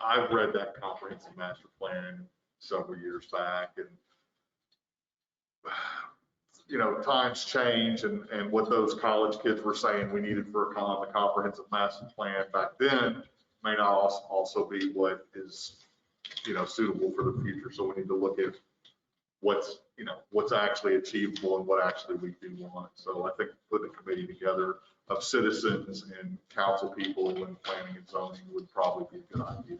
I've read that comprehensive master plan several years back and, times change and what those college kids were saying we needed for a comprehensive master plan back then may not also be what is, suitable for the future. So we need to look at what's actually achievable and what actually we do want. So I think putting a committee together of citizens and council people and planning and zoning would probably be a good idea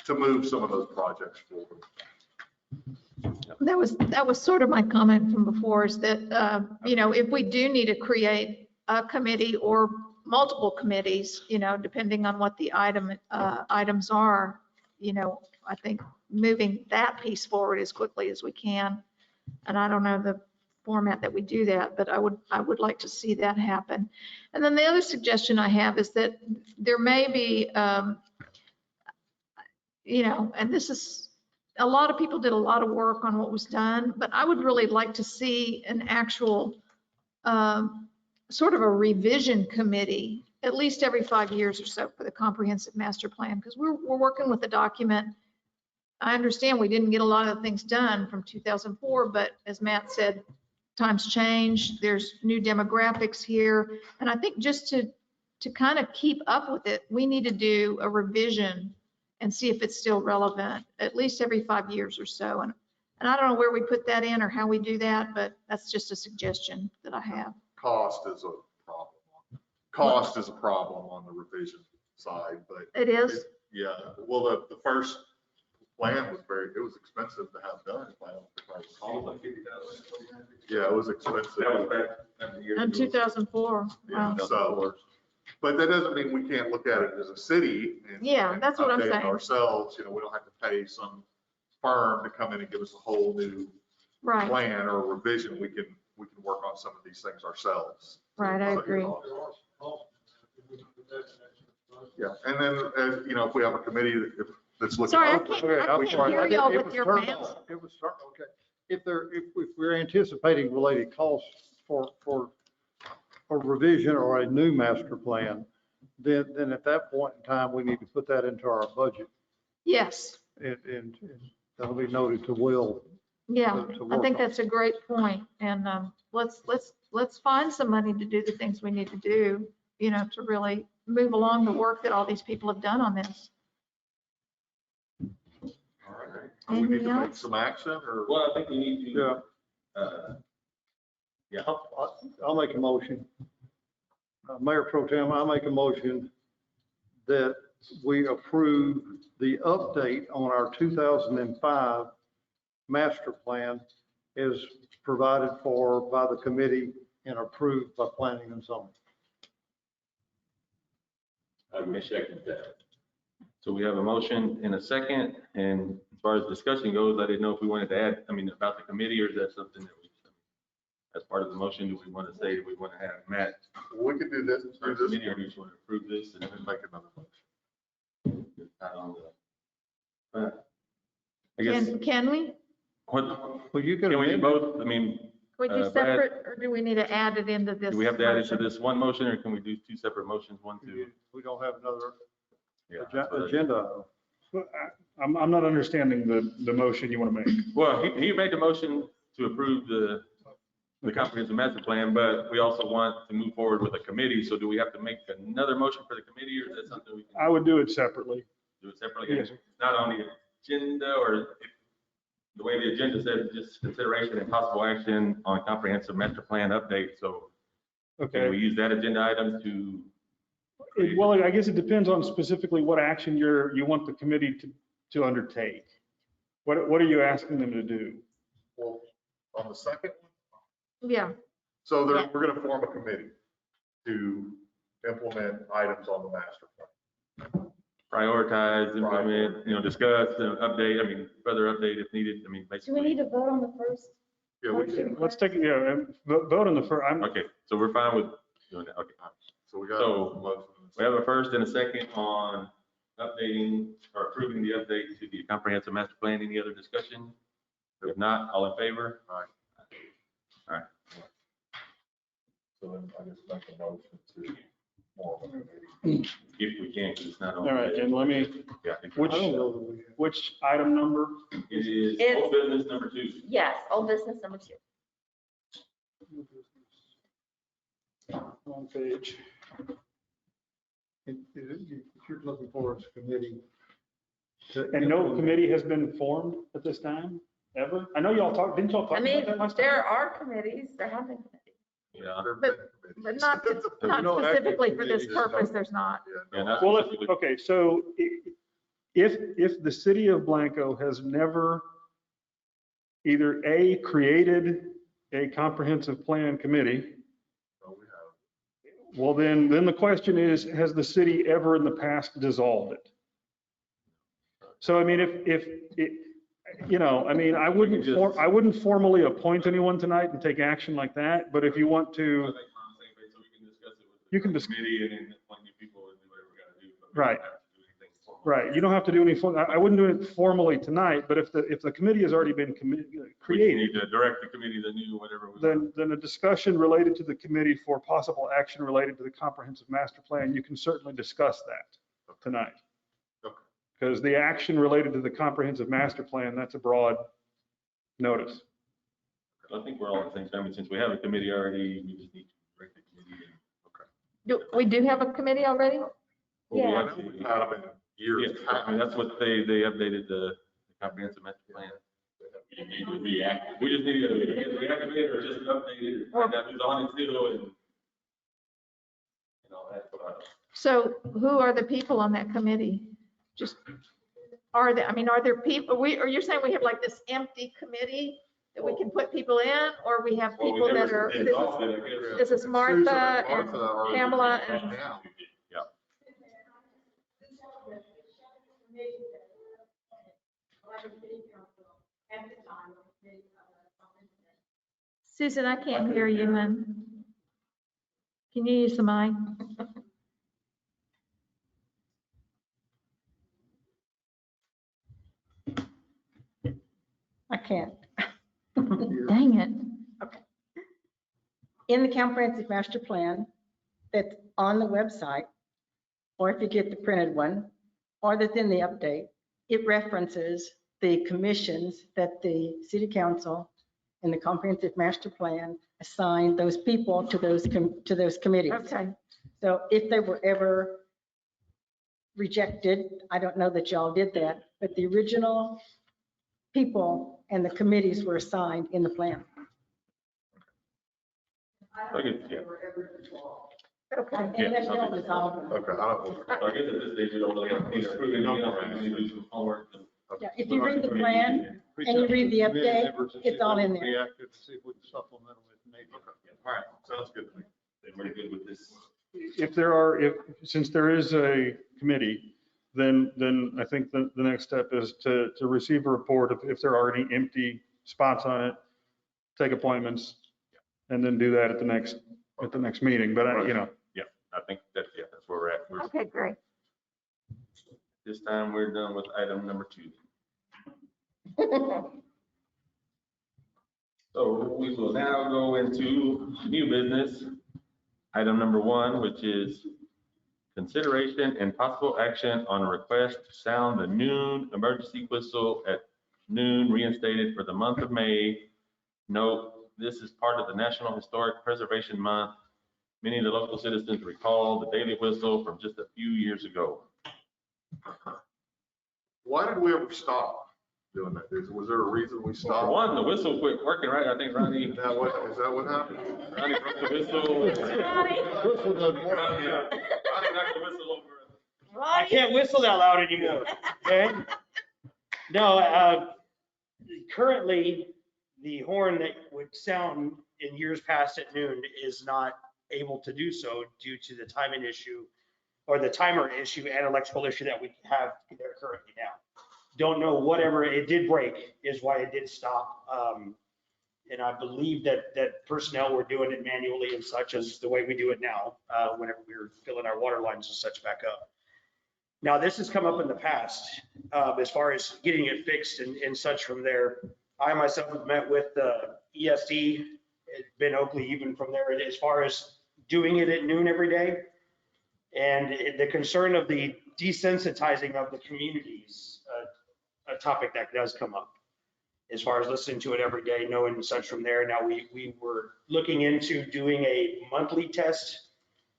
to move some of those projects forward. That was sort of my comment from before is that, if we do need to create a committee or multiple committees, depending on what the items are, I think moving that piece forward as quickly as we can. And I don't know the format that we do that, but I would like to see that happen. And then the other suggestion I have is that there may be, and this is, a lot of people did a lot of work on what was done, but I would really like to see an actual sort of a revision committee, at least every 5 years or so for the comprehensive master plan, because we're working with a document. I understand we didn't get a lot of things done from 2004, but as Matt said, times change, there's new demographics here. And I think just to kind of keep up with it, we need to do a revision and see if it's still relevant, at least every 5 years or so. And I don't know where we put that in or how we do that, but that's just a suggestion that I have. Cost is a problem. Cost is a problem on the revision side, but It is? yeah, well, the first plan was it was expensive to have done. If I recall. Yeah, it was expensive. That was back in the year. In 2004. Yeah, Wow. so, but that doesn't mean we can't look at it as a city. And Yeah, that's what I'm update saying. Ourselves, we don't have to pay some firm to come in and give us a whole new Right, plan or revision. We can work on some of these things ourselves. right, I So, agree. Yeah, and then, if we have a committee that's looking. Sorry, I over- can't, Okay, I I'm can't sorry. hear It y'all was with your turned mask. off. It was turned, okay. If we're anticipating related costs for a revision or a new master plan, then at that point in time, we need to put that into our budget. Yes, And that'll be noted to Will. yeah, to I work think on. that's a great point. And let's find some money to do the things we need to do, to really move along the work that all these people have done on this. All right. Do we need Anything to make else? some action or? Well, I think we need to, Yeah. I'll make a motion. Mayor Pro Tem, I make a motion that we approve the update on our 2005 master plan as provided for by the committee and approved by planning and zoning. I would second that. so we have a motion and a second, and as far as discussion goes, I didn't know if we wanted to add, about the committee, or is that something that as part of the motion, do we want to say, we want to have Matt We could do this, our committee, or do you just want to approve this and and then then make another motion. not on the? I guess, Can we? what, Well, you can can we do amend both? Can we do Brad, separate, or do we need to add it into this? do we have to add it to motion? this one motion, or can we do two separate motions, one, two? We don't have another Yeah, that's what I- agenda. But I'm not understanding the motion you want to make. Well, he made the motion to approve the comprehensive master plan, but we also want to move forward with a committee. So do we have to make another motion for the committee, or is that something we I can would do it separately. do it separately? Yes. It's not on the agenda, or if the way the agenda says, just consideration and possible action on comprehensive master plan update. So can we Okay. use that agenda item to? Well, I guess it depends on specifically what action you want the committee to undertake. What are you asking them to do? Well, on the second one, Yeah, so Yeah. we're going to form a committee to implement items on the master plan. Prioritize, implement, discuss, update, further update if needed. Do we Basically. need to vote on the first? Yeah, we can. Let's take, vote on the first. Okay, so we're fine with doing that. Okay. So we got. So, a motion. We have a first and a second on updating or approving the update to the comprehensive master plan. Any other discussion? If not, all in favor? All right. All right. So then I just make a motion to form a committee. If we can, because it's not on. All right, and let me, Yeah, I think which- I don't know that we have. which item number? it is It's- old business number 2. Yes, old business number 2. On page. You're looking for a committee. And no committee has been formed at this time, ever? I know y'all talked, didn't y'all talk I about mean, that last time? there are committees, there have been committees. Yeah. but not no active specifically for this committees, purpose, there's not. Yeah, not Well, specifically. okay, so if the city of Blanco has never either A, created a comprehensive plan committee, So we have. well, then the question is, has the city ever in the past dissolved it? So, I mean, I wouldn't formally appoint anyone tonight and take action like that, but if you want I to, think we're on the same page, so we can discuss it with the You can dis- committee and then appoint new people and do whatever we gotta do. but we Right. don't have to do anything formal. right, you don't have to do any, I wouldn't do it formally tonight, but if the committee has already been We just created, need to direct the committee to new whatever. we want. then a discussion related to the committee for possible action related to the comprehensive master plan, you can certainly discuss that tonight. Okay. Because the action related to the comprehensive master plan, that's a broad notice. I think we're all at the same time, and since we have a committee already, we just need to direct the committee. We do have a committee already? Well, we Yeah. have to- We've had them in years Yeah, that's what they updated the comprehensive master plan. You need to react. We just need to reactivate it or just update it, or find out who's on it still and all that. So who are the people on that committee? Just, are there, I mean, are there people, or you're saying we have like this empty committee that we can put people in, or we have Well, we people never that are, did this all is, of it, I guess. this is Martha and Martha or- Pamela and, Yeah. Yeah. Susan, I can't hear you, hon. Can you use the mic? I can't. Dang it. In the comprehensive master plan that's on the website, or if you get the printed one, or that's in the update, it references the commissions that the city council and the comprehensive master plan assigned those people to those committees. Okay, So if they were ever rejected, I don't know that y'all did that, but the original people and the committees were assigned in the plan. Okay, yeah. okay. And that's all resolved. Okay, I don't. So I guess at this stage, we don't really have to approve anything else, we need to do some homework. And Yeah, if you read the plan and you read the update, it's all in there. Be active to see if we can supplement them if needed. All right, sounds good to me. they're very good with this. Since there is a committee, then I think the next step is to receive a report if there are any empty spots on it, take appointments, and then do that at the next meeting. But Yeah, I think that's where we're at. Okay, great. This time we're done with item number 2. So we will now go into new business. Item number 1, which is consideration and possible action on a request to sound the noon emergency whistle at noon reinstated for the month of May. Note, this is part of the National Historic Preservation Month. Many of the local citizens recall the daily whistle from just a few years ago. Why did we ever stop doing that? Was there a reason we For stopped? one, the whistle quit working, right? I think Ronnie, Is that what happened? Ronnie broke the whistle. Whistle doesn't work. Ronnie knocked the whistle over. I can't whistle that loud anymore. Okay? No, currently, the horn that would sound in years past at noon is not able to do so due to the timing issue or the timer issue and electrical issue that we have there currently now. Don't know, whatever, it did break is why it did stop. And I believe that personnel were doing it manually and such as the way we do it now, whenever we were filling our water lines and such back up. Now, this has come up in the past, as far as getting it fixed and such from there. I myself have met with the ESD, Ben Oakley, even from there, as far as doing it at noon every day. And the concern of the desensitizing of the communities, a topic that does come up. As far as listening to it every day, knowing such from there. Now, we were looking into doing a monthly test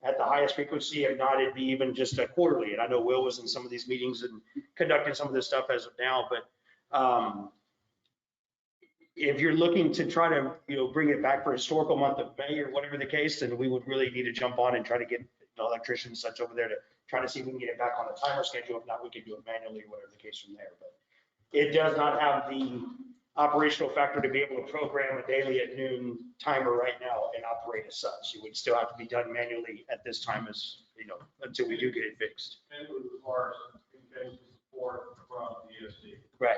at the highest frequency, if not, it'd be even just a quarterly. And I know Will was in some of these meetings and conducting some of this stuff as of now, but if you're looking to try to, bring it back for historical month of May or whatever the case, then we would really need to jump on and try to get the electricians and such over there to try to see if we can get it back on a timer schedule. If not, we can do it manually, whatever the case from there. But it does not have the operational factor to be able to program a daily at noon timer right now and operate as such. It would still have to be done manually at this time as, until we do get it fixed. And it requires some support from the ESD. Right.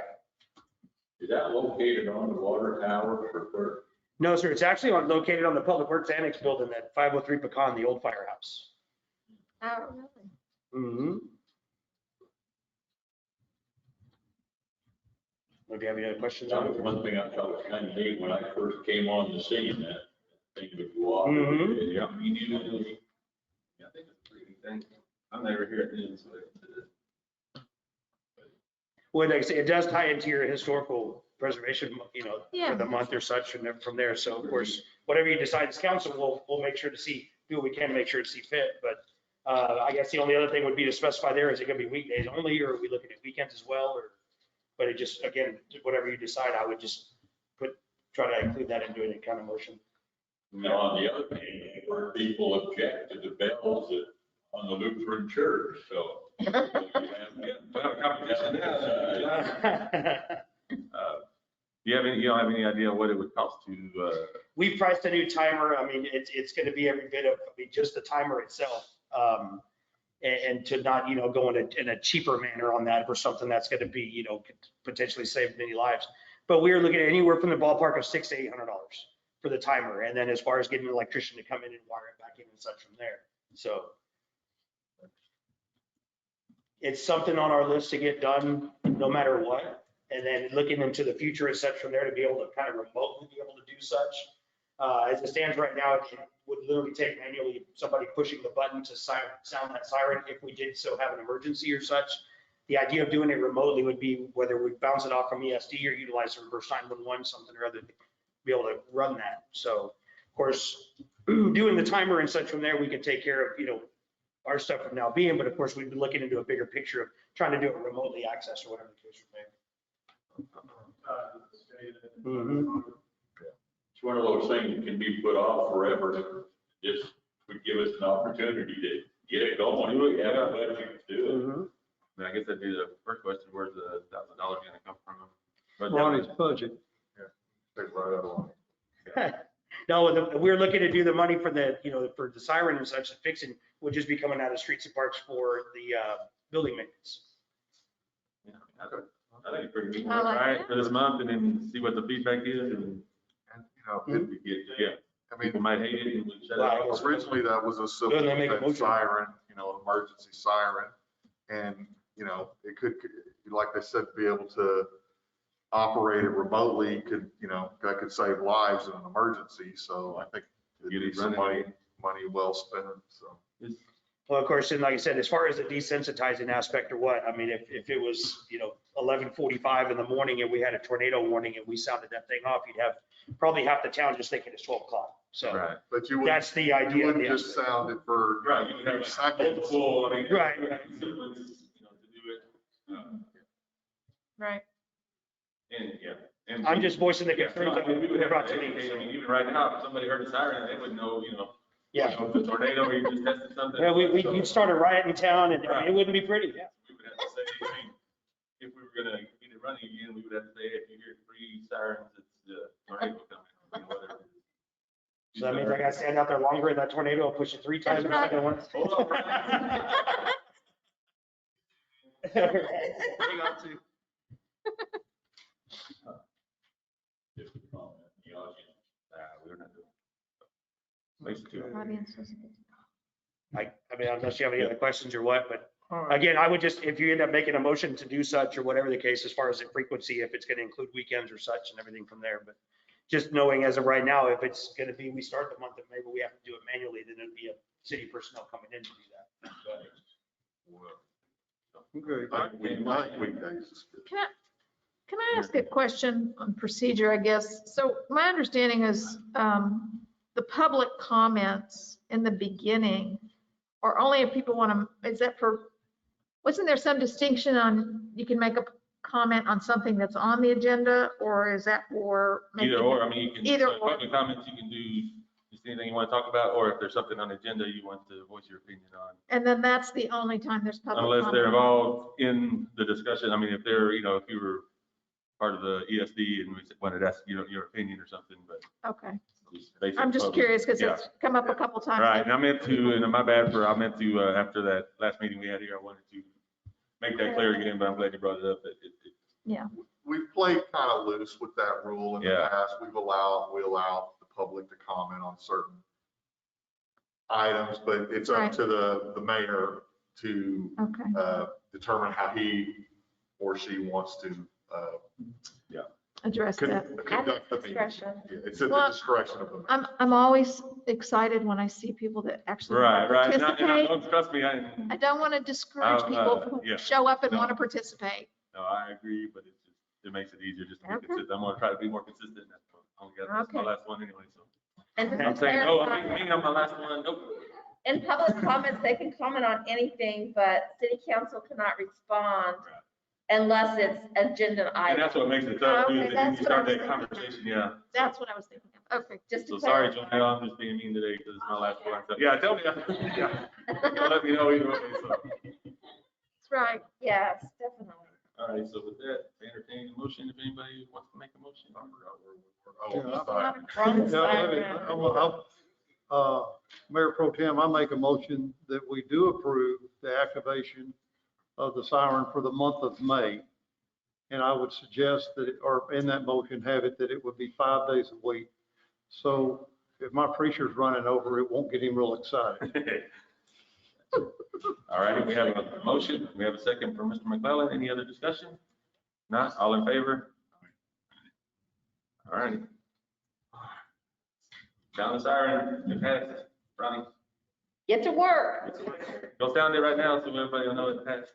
Is that located on the water tower for? No, sir, it's actually located on the Public Works Annex building at 503 Pecan, the old firehouse. Oh, really? Mm-hmm. Do you have any other questions That on was it? one thing I thought was kind of neat when I first came on the scene, that thing would go off. Mhm. Yeah, you knew it. Yeah, I think it's a pretty good thing. I'm never here at noon, so Well, like I say, it does tie into your historical preservation, Yeah. for the month or such, and then from there. So of course, whatever you decide as council, we'll make sure to do what we can to make sure to see fit. But I guess the only other thing would be to specify there, is it gonna be weekdays only, or are we looking at weekends as well? But it just, again, whatever you decide, I would just try to include that into any kind of motion. Now, on the other hand, where people object to the bells on the Lutheran church, so We'll have a competition now. You don't have any idea what it would cost to, We priced a new timer. I mean, it's going to be every bit of, just the timer itself. And to not, go in a cheaper manner on that for something that's going to be, could potentially save many lives. But we are looking at anywhere from the ballpark of $600 to $800 for the timer. And then as far as getting an electrician to come in and wire it back in and such from there. So it's something on our list to get done no matter what. And then looking into the future and such from there to be able to kind of remotely be able to do such. As it stands right now, it would literally take manually somebody pushing the button to sound that siren if we did so have an emergency or such. The idea of doing it remotely would be whether we bounce it off from ESD or utilize reverse 911, something or other, to be able to run that. So, of course, doing the timer and such from there, we can take care of, our stuff from now being, but of course, we'd be looking into a bigger picture of trying to do it remotely access or whatever the case would be. It's one of those things that can be put off forever. Just would give us an opportunity to get it going. We have a budget to do it. I mean, I guess that'd be the first question, where's the $1,000 gonna come from? But Ronnie's budget. Take right out of line. No, we're looking to do the money for the, for the siren and such, fixing would just be coming out of streets and parks for the building maintenance. Yeah, I think it's pretty good, I like right, that. for this month, and then see what the feedback is, and And, if we get, yeah, I mean, people might hate it, and we shut it Right. off. originally that was a simple Doesn't that make a defense motion? siren, emergency siren. And, it could, like they said, be able to operate it remotely could, that could save lives in an emergency. So I think it'd Get be it some running. money well spent, so. Well, of course, and like I said, as far as the desensitizing aspect or what, I mean, if it was, 11:45 in the morning and we had a tornado warning and we sounded that thing off, you'd have probably half the town just thinking it's 12 o'clock. So Right. But you wouldn't, that's the you idea. wouldn't yeah. just sound it for Right, you have seconds. multiple, I mean. Right. To do it. Right. And, yeah. And I'm just voicing the Yeah, concerns that we would have brought to to me. educate, I mean, even right now, if somebody heard a siren, they wouldn't know, Yeah. if it's a tornado or you just tested something. Yeah, So we'd start a riot in town and I mean, it wouldn't be pretty. Yeah. We would have to say, I mean, if we were gonna get it running again, we would have to say, hey, if you hear 3 sirens, it's the tornado coming, whatever it is. So that means I got to stand out there longer in that tornado and push it 3 times That's instead of once. Hold on. Hang on to. Just a comment in the audience. We're not doing it. Makes it too. Audience was a bit- I mean, unless you have any other questions or what, but All right. again, I would just, if you end up making a motion to do such or whatever the case, as far as the frequency, if it's going to include weekends or such and everything from there, but just knowing as of right now, if it's going to be, we start the month of May, but we have to do it manually, then it'd be a city personnel coming in to do that. Okay. I think weekdays is good. Can I ask a question on procedure, I guess? So my understanding is the public comments in the beginning are only if people want to, is that for, wasn't there some distinction on, you can make a comment on something that's on the agenda, or is that for? Either or, I mean, you can, Either like, or. public comments, you can do just anything you want to talk about, or if there's something on the agenda you want to voice your opinion on. And then that's the only time there's public Unless they're comment. involved in the discussion, I mean, if they're, if you were part of the ESD and we wanted to ask your opinion or something, but Okay. just basic I'm just public. curious because Yeah. it's come up a couple times. Right, and I meant to, and my bad for, I meant to, after that last meeting we had here, I wanted to make that clear again, but I'm glad you brought it up. We've played kind of loose with that rule in the Yeah. past. We allow the public to comment on certain items, but it's up Right. to the mayor to Okay, determine how he or she wants to address that. conduct the meeting. Discretion. Yeah, it's at the Well, discretion of the mayor. I'm always excited when I see people that actually Right, right, and participate. don't trust me, I don't want to discourage people who yeah. show up and No. want to participate. No, I agree, but it's just, it makes it easier just to be Okay. consistent. I'm gonna try to be more consistent. That's my Okay. last one anyway, so. And just to I'm saying, no, clarify, I mean, I'm my last one, nope. in public comments, they can comment on anything, but city council cannot respond Right. unless it's agenda And item. that's what makes it tough, Okay, too, is that when that's you what I start was that thinking. conversation, yeah. That's what I was thinking of. Okay. Just So to sorry, clarify. Joanne, I'm just being mean today because it's my last one. So, yeah, tell me, yeah, let me know either way, so. right. Yes, definitely. All right, so with that, entertain a motion if anybody wants to make a motion. I forgot where we were. Oh, Wrong Yeah, let me- side. Mayor Pro Tem, I make a motion that we do approve the activation of the siren for the month of May. And I would suggest that, or in that motion, have it that it would be 5 days a week. So if my preacher's running over, it won't get him real excited. All righty, we have a motion. We have a second from Mr. McClellan. Any other discussion? Not, all in favor? All righty. Down the siren, it passed. Ronnie, Get to work. go down there right now so everybody will know it passed.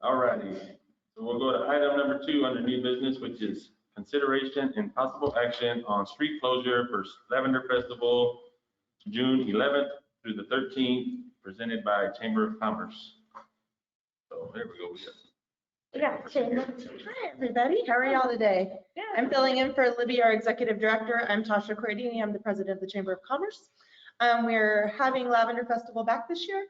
All righty, so we'll go to item number 2 under new business, which is consideration and possible action on street closure for Lavender Festival, June 11th through the 13th, presented by Chamber of Commerce. So there we go. Hi, everybody. How are y'all today? I'm filling in for Libby, our executive director. I'm Tasha Cordini. I'm the president of the Chamber of Commerce. We're having Lavender Festival back this year.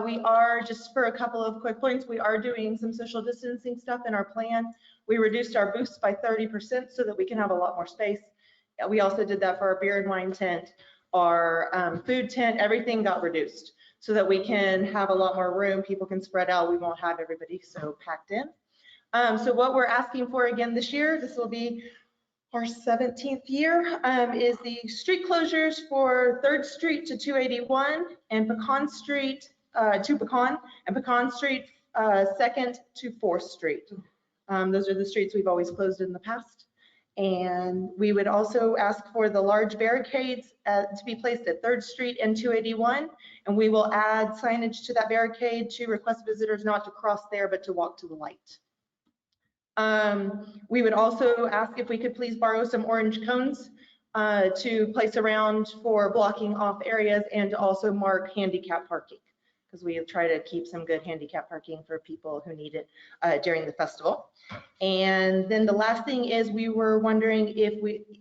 We are, just for a couple of quick points, we are doing some social distancing stuff in our plan. We reduced our booths by 30% so that we can have a lot more space. We also did that for our beer and wine tent, our food tent, everything got reduced so that we can have a lot more room. People can spread out. We won't have everybody so packed in. So what we're asking for again this year, this will be our 17th year, is the street closures for 3rd Street to 281 and Pecan Street to Pecan, and Pecan Street 2nd to 4th Street. Those are the streets we've always closed in the past. And we would also ask for the large barricades to be placed at 3rd Street and 281. And we will add signage to that barricade to request visitors not to cross there, but to walk to the light. We would also ask if we could please borrow some orange cones to place around for blocking off areas and to also mark handicap parking, because we try to keep some good handicap parking for people who need it during the festival. And then the last thing is we were wondering if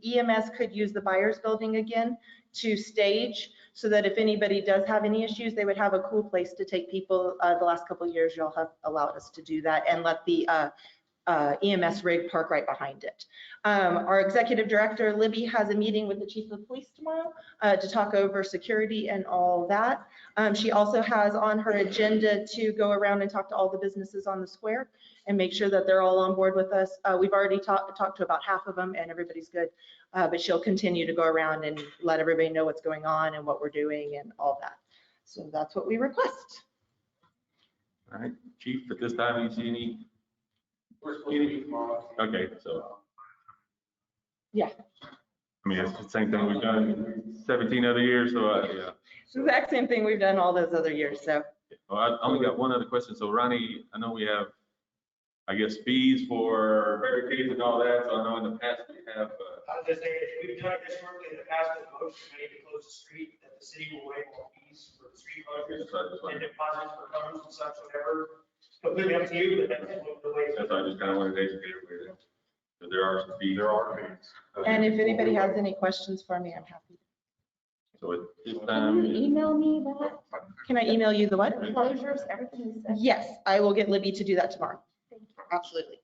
EMS could use the buyers building again to stage, so that if anybody does have any issues, they would have a cool place to take people. The last couple of years, y'all have allowed us to do that and let the EMS rig park right behind it. Our executive director, Libby, has a meeting with the chief of police tomorrow to talk over security and all that. She also has on her agenda to go around and talk to all the businesses on the square and make sure that they're all on board with us. We've already talked to about half of them and everybody's good, but she'll continue to go around and let everybody know what's going on and what we're doing and all that. So that's what we request. All right, Chief, at this time, you see any? We're supposed to be tomorrow. Okay, so. Yeah. I mean, it's the same thing we've done 17 other years, so yeah. It's the exact same thing we've done all those other years, so. Well, I only got one other question. So Ronnie, I know we have, I guess, fees for barricades and all that. So I know in the past we have, I was just saying, we've done it historically in the past with motion made to close the street, that the city will waive all fees for the street closures and deposits for cones and such, whatever. Completely up to you, but that's what the way. that's why I just kind of wanted to educate everybody. Because there are some fees. There are fees. And if anybody has any questions for me, I'm happy. So at this Can time, you email me that? Can I email you the what? Closures, everything you said? Yes, I will get Libby to do that tomorrow. Thank you. Absolutely.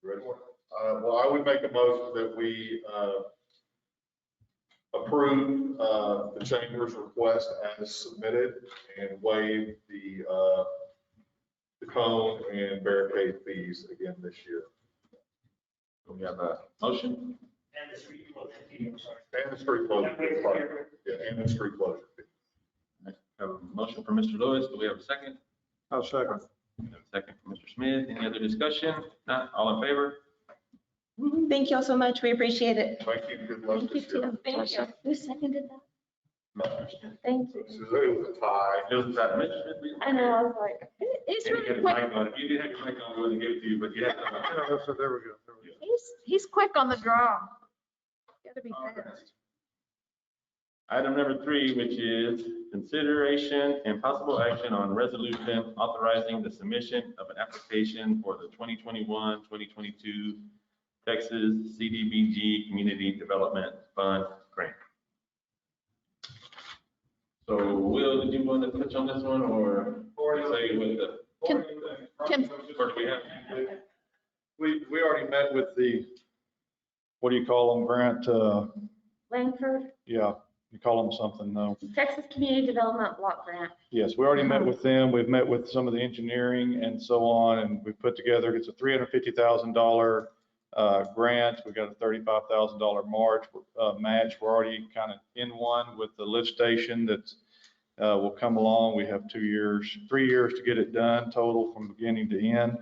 Ready? Well, I would make a motion that we approve the chamber's request as submitted and waive the cone and barricade fees again this year. we have a motion. And the street closure fee, I'm sorry. And the street closure fee, right. Yeah, and the street closure fee. I have a motion from Mr. Lewis. Do we have a second? I'll second. We have a second from Mr. Smith. Any other discussion? Not all in favor? Thank you all so much. We appreciate it. Thank you. Good luck Thank you this year. too. Thank you. Who seconded that? Thank you. So it was a tie. It was that Mr. Smith. I know, I was like, it's And you really had a quick. mic on. If you did have your mic on, we wouldn't give it to you, but you had. So there we go. There we go. He's quick on the draw. Gotta be fast. Item number 3, which is consideration and possible action on resolution authorizing the submission of an application for the 2021-2022 Texas Cdbg Community Development Fund grant. So Will, did you want to touch on this one or say with the, Can- or do we have? We already met with the, what do you call them, Grant? Langford, Yeah, you call them something, no. Texas Community Development Block Grant. Yes, we already met with them. We've met with some of the engineering and so on, and we put together, it's a $350,000 grant. We got a $35,000 match. We're already kind of in one with the lift station that will come along. We have 3 years to get it done total from beginning to end.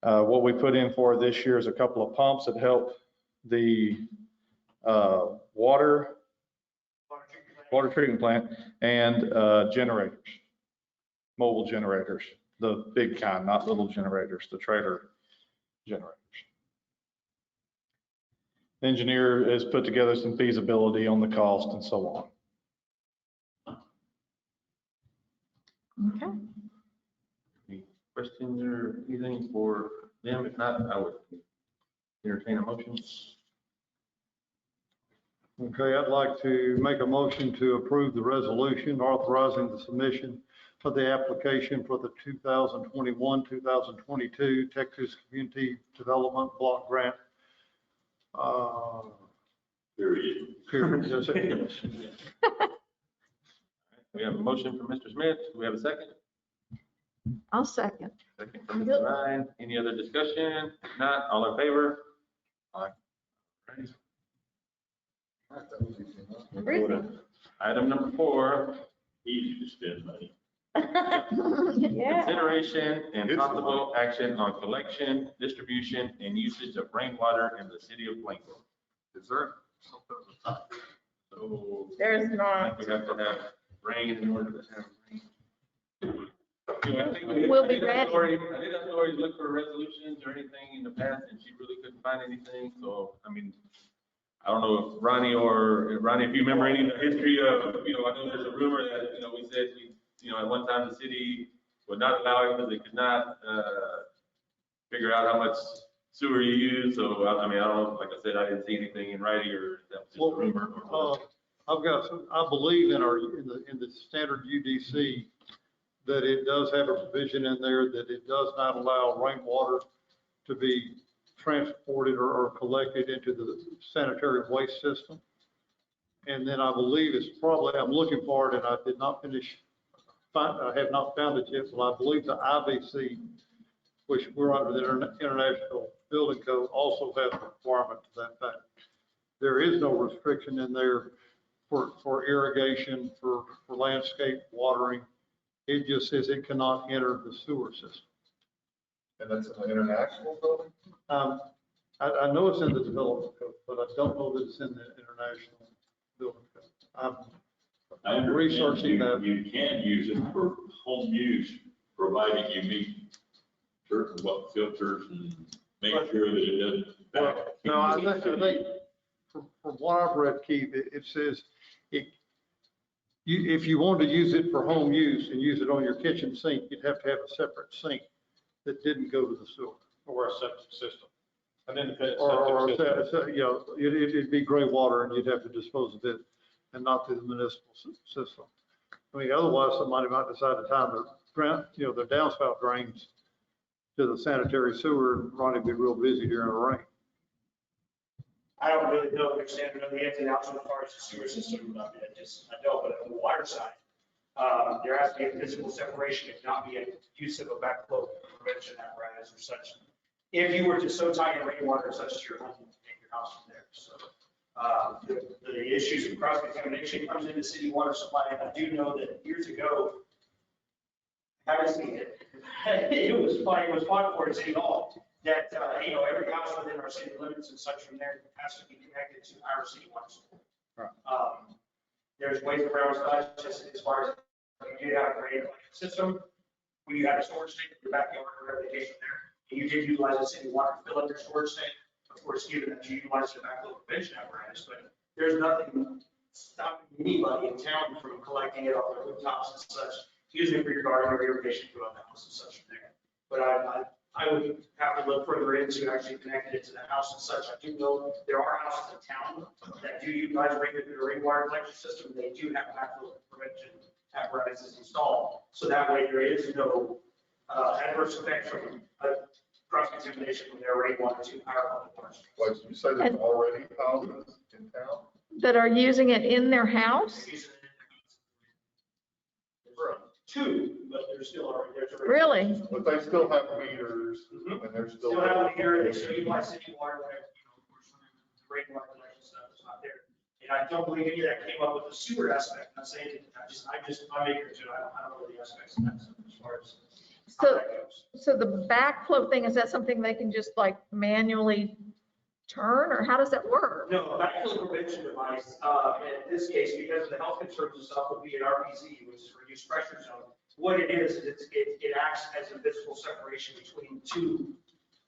What we put in for this year is a couple of pumps that help the water treatment plant and generators, mobile generators, the big kind, not little generators, the trailer generators. The engineer has put together some feasibility on the cost and so on. Okay. Any questions or anything for them? If not, I would entertain a motion. Okay, I'd like to make a motion to approve the resolution authorizing the submission for the application for the 2021-2022 Texas Community Development Block Grant. Period. Period. Yes, yes. We have a motion from Mr. Smith. Do we have a second? I'll second. Second from Mr. Ryan. Any other discussion? If not, all in favor? Aye. Item number 4, Easy to spend money. Yeah. consideration and possible action on collection, distribution, and usage of rainwater in the city of Plainville. Is there something at the top? So There's I not. think we have to have rain in order to have rain. You know, I think We'll be I did ready. ask Lori to look for resolutions or anything in the past, and she really couldn't find anything. So, I mean, I don't know if Ronnie, if you remember any of the history of, you know, I know there's a rumor that, you know, we said, you know, at one time the city would not allow it because they could not figure out how much sewer you use. So, I mean, I don't know, like I said, I didn't see anything in writing or that was just a rumor. I've got some, I believe in the standard UDC that it does have a provision in there that it does not allow rainwater to be transported or collected into the sanitary waste system. And then I believe it's probably, I'm looking for it and I did not I have not found it yet, but I believe the IBC, which we're under the International Building Code, also has a requirement to that fact. There is no restriction in there for irrigation, for landscape watering. It just says it cannot enter the sewer system. And that's an international building? I know it's in the development code, but I don't know that it's in the international building code. I I'm understand researching that. You can use it for home use, provided you meet certain filters and make sure that it doesn't. Well, no, I think from what I've read, Keith, it says if you wanted to use it for home use and use it on your kitchen sink, you'd have to have a separate sink that didn't go to the sewer. Or a septic system. An independent Or, septic system. you know, it'd be gray water and you'd have to dispose of it and not through the municipal system. I mean, otherwise somebody might decide to tie their downspout drains to the sanitary sewer and Ronnie would be real busy during the rain. I don't really know, understand the ins and outs as far as the sewer system. I don't, but on the water side, there has to be a physical separation, if not be a use of a backflow prevention apparatus or such. If you were to so tie in rainwater such to your home, you can take your house from there. So the issues of cross contamination comes into city water supply. And I do know that years ago, I haven't seen it. It was fought for at City Hall that, every house within our city limits and such from there has to be connected to our city water supply. Right. There's ways around such, just as far as you did have a drain collection system, when you had a storage tank in your backyard or replication there, and you did utilize the city water to fill up your storage tank, of course, given that you utilize the backflow prevention apparatus, but there's nothing stopping anybody in town from collecting it off the rooftops and such, using it for your garden or irrigation throughout the house and such from there. But I would have to look further into actually connecting it to the house and such. I do know there are houses in town that do utilize a rainwater collection system. They do have backflow prevention apparatuses installed. So that way there is no adverse effect from cross-contamination from their rainwater to our public water. Like you say, there's already houses in town? That are using it in their house? Two, but there's still already, there's already. Really? But they still have meters and they're still. Still have a meter, they still utilize city water, whatever, of course, the rainwater collection stuff is not there. And I don't believe any of that came up with the sewer aspect, I'm not saying it, I'm ignorant to it, I don't know the aspects of that stuff as far as. how So, that goes. so the backflow thing, is that something they can just like manually turn, or how does that work? No, a backflow prevention device, in this case, because of the health concerns and stuff, would be an RPZ, which is reduced pressure zone. What it is it acts as a visible separation between two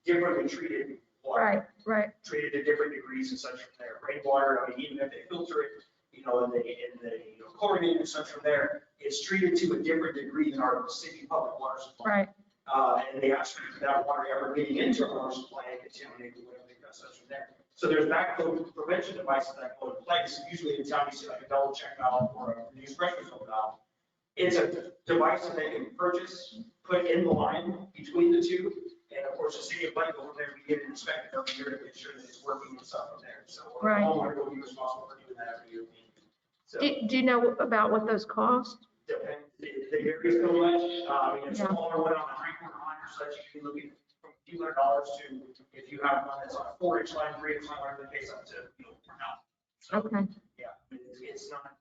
differently treated water. Right, right, Treated to different degrees and such from there. Rainwater, I mean, even if they filter it, in the chlorinated and such from there, it's treated to a different degree than our city public water supply. right. And they actually, that water ever getting into our water supply and contaminating whatever they've got such from there. So there's backflow prevention devices that go in place. Usually in town, you see like a double check valve or a reduced pressure zone valve. It's a device that they can purchase, put in the line between the two. And of course, the city of Blanco, over there, we get it inspected every year to make sure that it's working and stuff from there. So the Right. homeowner will be responsible for doing that every year. So Do you know about what those cost? depends, they vary so much. I mean, if Yeah. smaller one on a 3-quarter line or such, you can look at from $200 to, if you have one that's on a 4-inch line, 3-inch line, whatever the case, up to, $4,000. So, Okay, yeah, it's not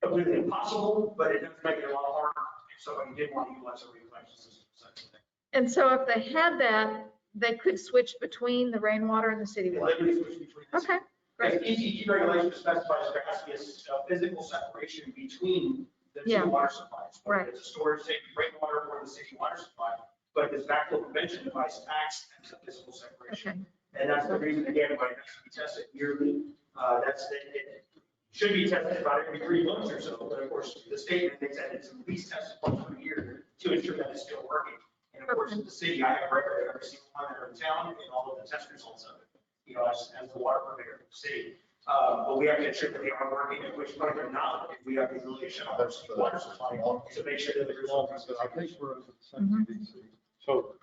completely impossible, but it does make it a lot harder if somebody did want to utilize a recollection system. Such a thing. and so if they had that, they could switch between the rainwater and the city They water? literally switch between the two. Okay, Because great. ECG regulation specifies there has to be a physical separation between the Yeah. two water supplies. Whether Right. it's a storage tank, rainwater, or the city water supply, but this backflow prevention device acts as a physical separation. Okay, And that's the reason, again, why it has to be tested yearly. It should be tested about every 3 months or so, but of course, the state mandates that it's at least tested once per year to ensure that it's still working. And of course, in the city, I have record of every single one that are in town and all of the test results of it, as the water purveyor of the city. But we have to ensure that they are working, at which point they're not, if we have the ability to shut off our water supply to make sure that the results. I think we're at the Mhm. same CDC. So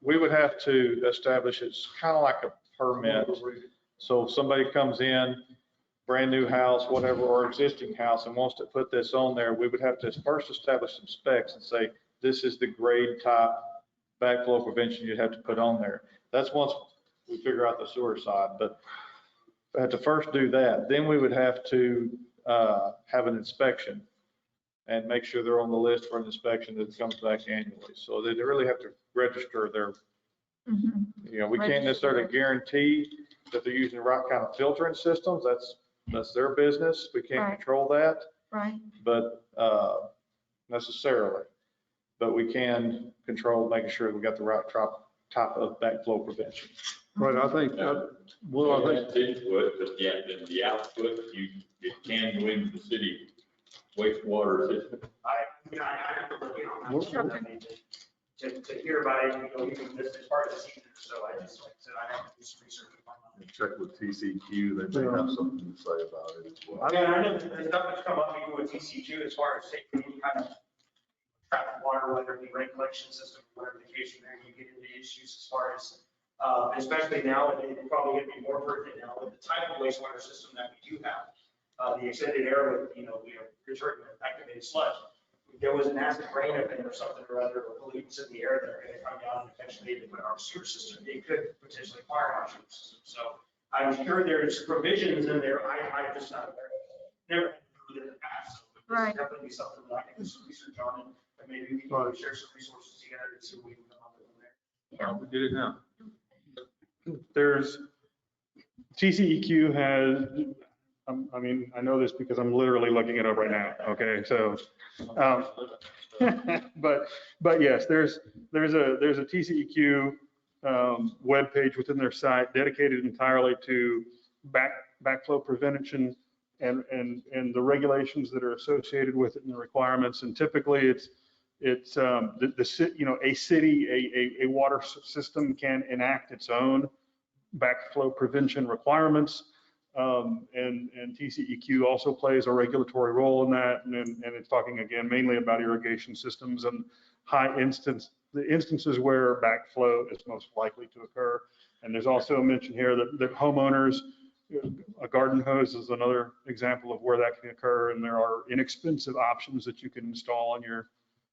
we would have to establish, it's kind of like a permit. So if somebody comes in, brand new house, whatever, or existing house and wants to put this on there, we would have to first establish some specs and say, this is the grade top backflow prevention you'd have to put on there. That's once we figure out the sewer side, but we have to first do that. Then we would have to have an inspection and make sure they're on the list for an inspection that comes back annually. So they really have to register their, Mhm. we can't necessarily guarantee that they're using the right kind of filtering systems. That's their business. We can't Right. control that, Right, but necessarily. But we can control making sure we got the right type of backflow prevention. Right, I think, well, I think, That's input, but yeah, then the output, it can go into the city wastewater system. I have to look in on that. I mean, to hear about it, even this is part of the season, so I just, like I said, I have to do some research. Check with TCQ, they may have something to say about it as well. I mean, I know the stuff that's come up even with TCQ as far as taking any kind of traffic water, whether it be rain collection system, whatever the case may be, you get into issues as far as, especially now, and it's probably going to be more pertinent now with the type of wastewater system that we do have. The extended air with, we have return activated sludge. There was an acid rain event or something or other, or pollutants in the air that are going to come down and eventually into our sewer system. It could potentially fire our sewer system. So I'm sure there's provisions in there. I'm just not aware of. Never had to do it in the past. So this Right. is definitely something that I can do some research on, and maybe we can share some resources together to see what we can come up with from there. We did it now. There's, TCEQ has, I know this because I'm literally looking it up right now, okay, so. But yes, there's a TCEQ webpage within their site dedicated entirely to backflow prevention and the regulations that are associated with it and the requirements. And typically it's a city, a water system can enact its own backflow prevention requirements. And TCEQ also plays a regulatory role in that. And it's talking again mainly about irrigation systems and the instances where backflow is most likely to occur. And there's also a mention here that homeowners, a garden hose is another example of where that can occur. And there are inexpensive options that you can install on your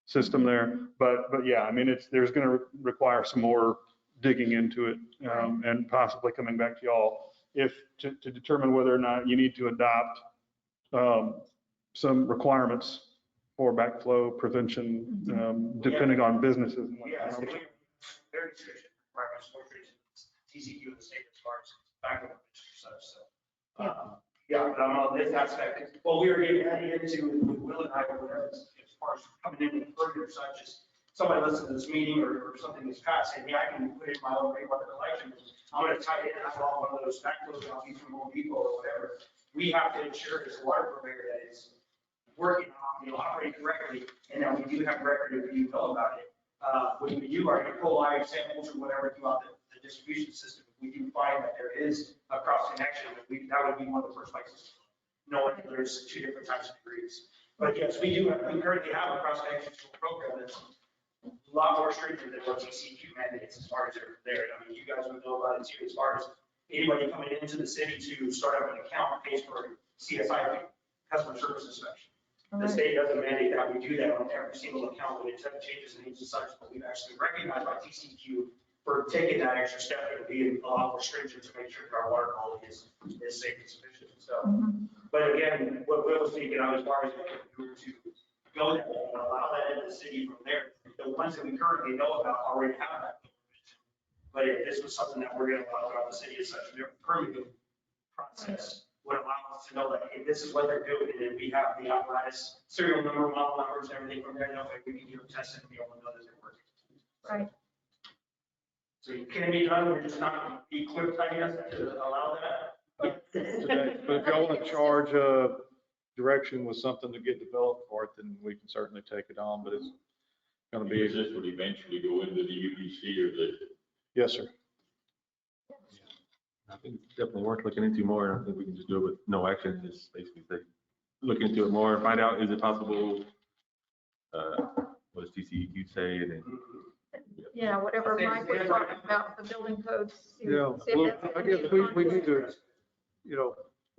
system there. But yeah, I mean, there's going to require some more digging into it, and possibly coming back to y'all to determine whether or not you need to adopt some requirements for backflow prevention, depending on businesses. And Yeah, so whatnot. very stringent requirements, more stringent than TCQ in the state as far as backup and such, so. Yeah, but on this aspect, what we were getting into with Will and I, as far as coming in with further such as somebody listens to this meeting or something is passed, and yeah, I can put in my own rainwater collection. I'm gonna tie it in, I want one of those backflows, and I'll be from Home Depot or whatever. We have to ensure as a water purveyor that it's working, operating correctly, and that we do have record if you know about it. When we do our E. coli samples or whatever throughout the distribution system, if we do find that there is a cross connection, that would be one of the first places, knowing that there's two different types of degrees. But yes, we currently have a cross connection program that's a lot more stringent than what TCQ mandates as far as they're there. I mean, you guys would know about it too, as far as anybody coming into the city to start up an account pays for CSI, customer service inspection. The state doesn't mandate that we do that on every single account when it changes the needs and such, but we've actually recognized by TCQ for taking that extra step and being a lot more stringent to make sure that our water quality is safe and sufficient. So, but again, what Will was thinking of as far as if we were to go that way and allow that in the city from there, the ones that we currently know about already have that. But if this was something that we're going to allow throughout the city as such, their permitting process would allow us to know that, hey, this is what they're doing, and then we have the apparatus, serial number, model numbers, everything from there, that way we can do a test and be able to know that they're working. Right. So it can be done, we're just not equipped, I guess, to allow that. today. But if y'all want to charge direction with something to get developed for it, then we can certainly take it on, but it's going to Because be, this would eventually go into the UDC or the. yes, sir. I think it's definitely worth looking into more. And I think we can just do it with no action. Just basically say, look into it more and find out, is it possible? What does TCEQ say? And then, Yeah, whatever Mike was talking about, the building codes. Yeah, well, I guess we need to,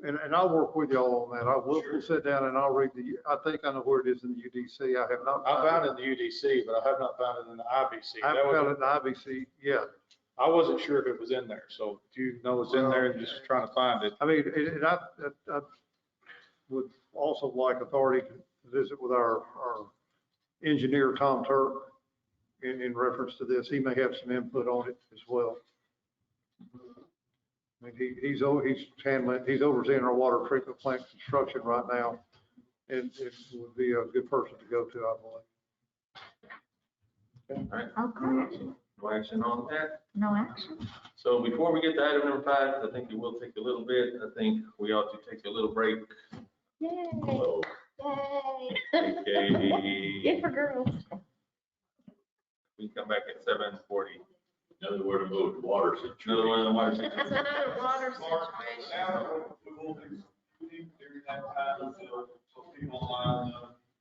and I'll work with y'all on that. We'll sit down and I'll read I think I know where it is in the UDC. I have not. I found it in the UDC, but I have not found it in the IBC. I haven't found it in the IBC yet. I wasn't sure if it was in there, so if you know it's in there and just trying to find it. I mean, and I would also like authority to visit with our engineer, Tom Turk, in reference to this. He may have some input on it as well. I mean, he's overseeing our water treatment plant construction right now, and it would be a good person to go to, I believe. all right, Okay, no action on that. no action. So before we get to item number 5, I think it will take a little bit. I think we ought to take a little break. Yay, So, yay. okay, Yay for girls. we come back at 7:40. Another word about water situation. Another one on the water That's system. another water situation.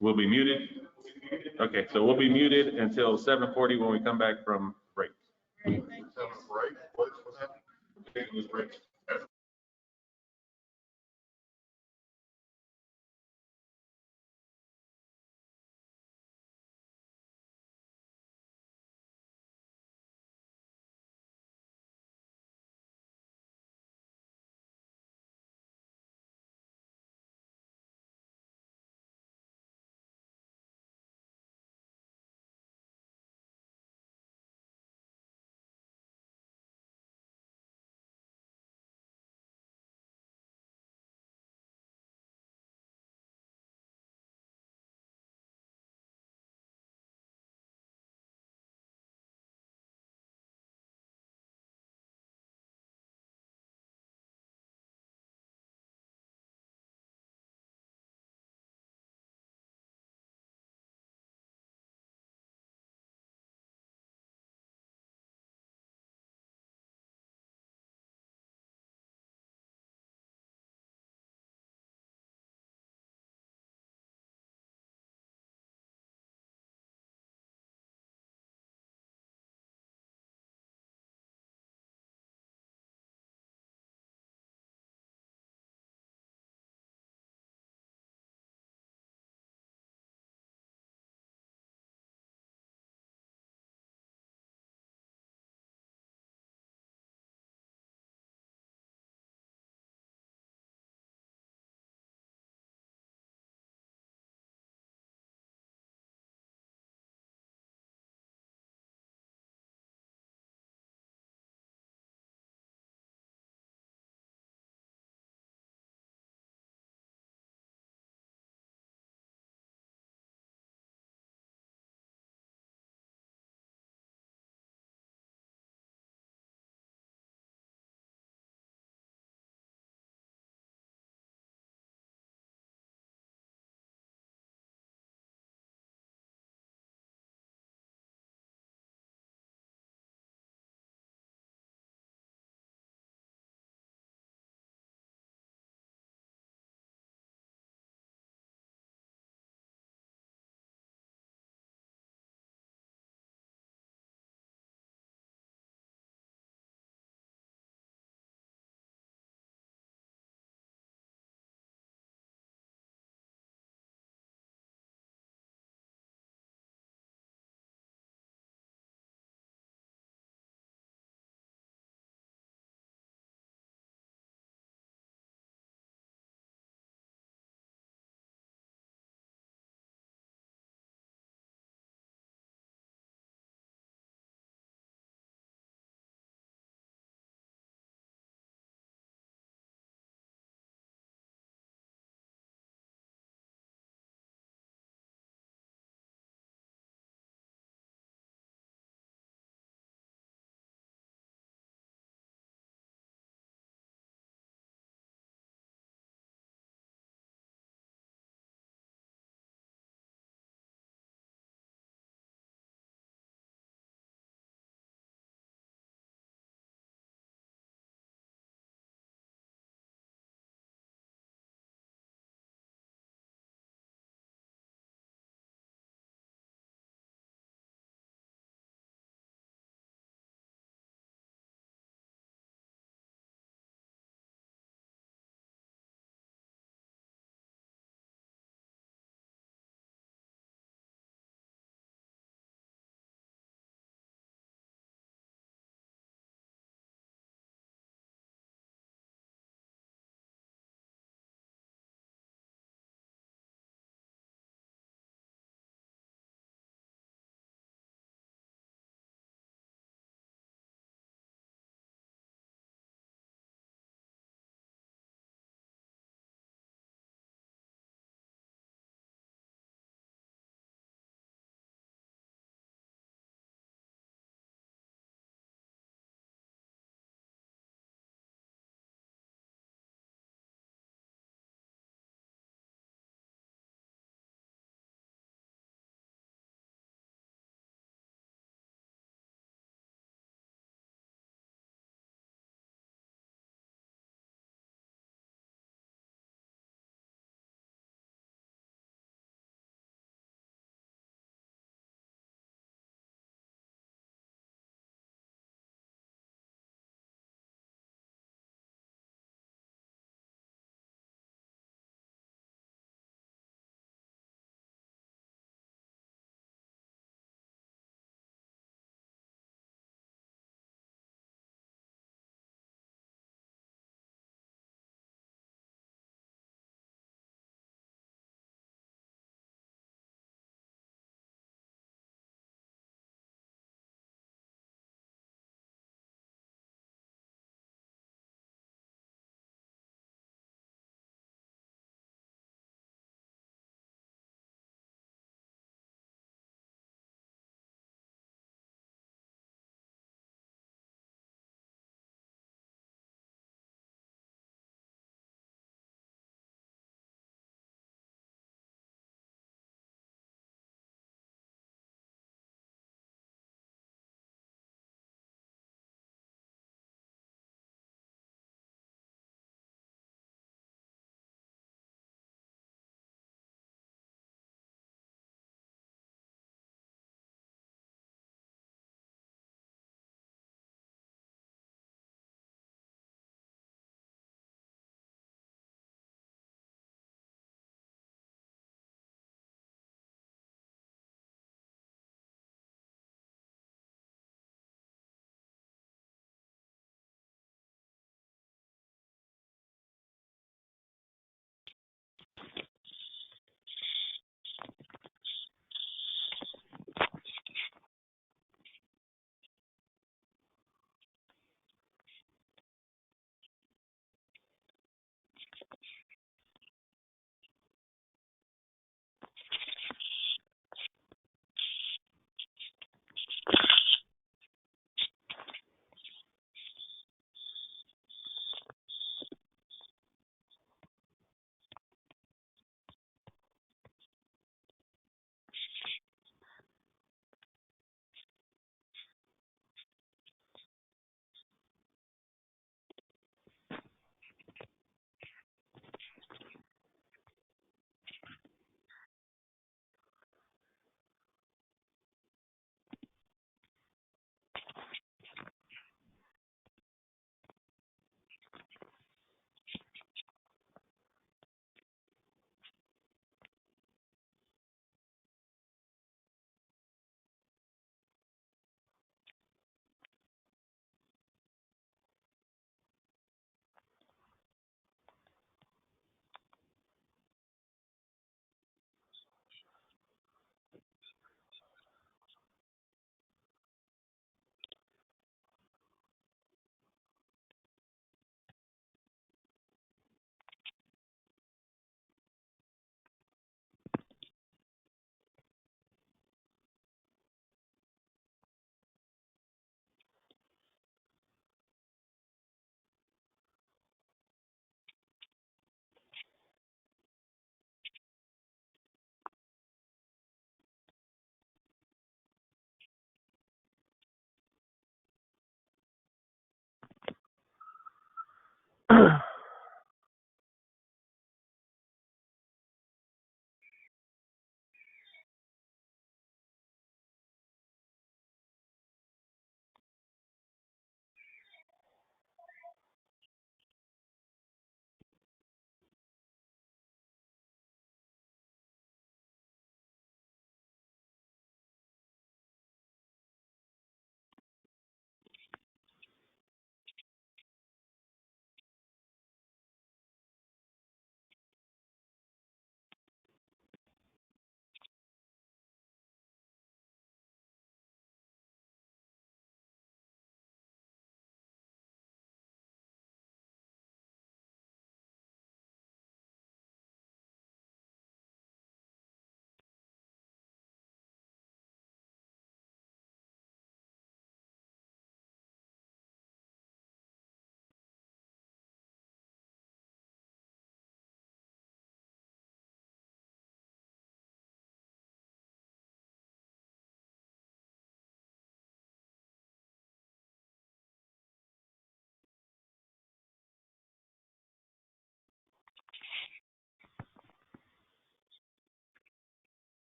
We'll be muted. Okay, so we'll be muted until 7:40 when we come back from break. Right? What happened?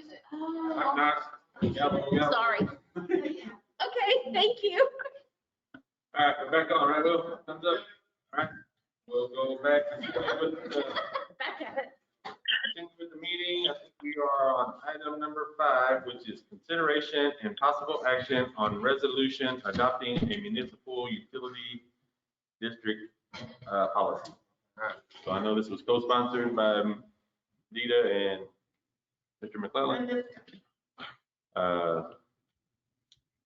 music. Knock, knock. Yellow, yellow. Sorry. Okay, thank you. All right, we're back on, right, Will? Thumbs up. All right, we'll go back and with the, Back at it. continue with the meeting. I think we are on item number 5, which is consideration and possible action on resolution adopting a municipal utility district policy. All right, so I know this was co-sponsored by Dita and Mr. McClellan.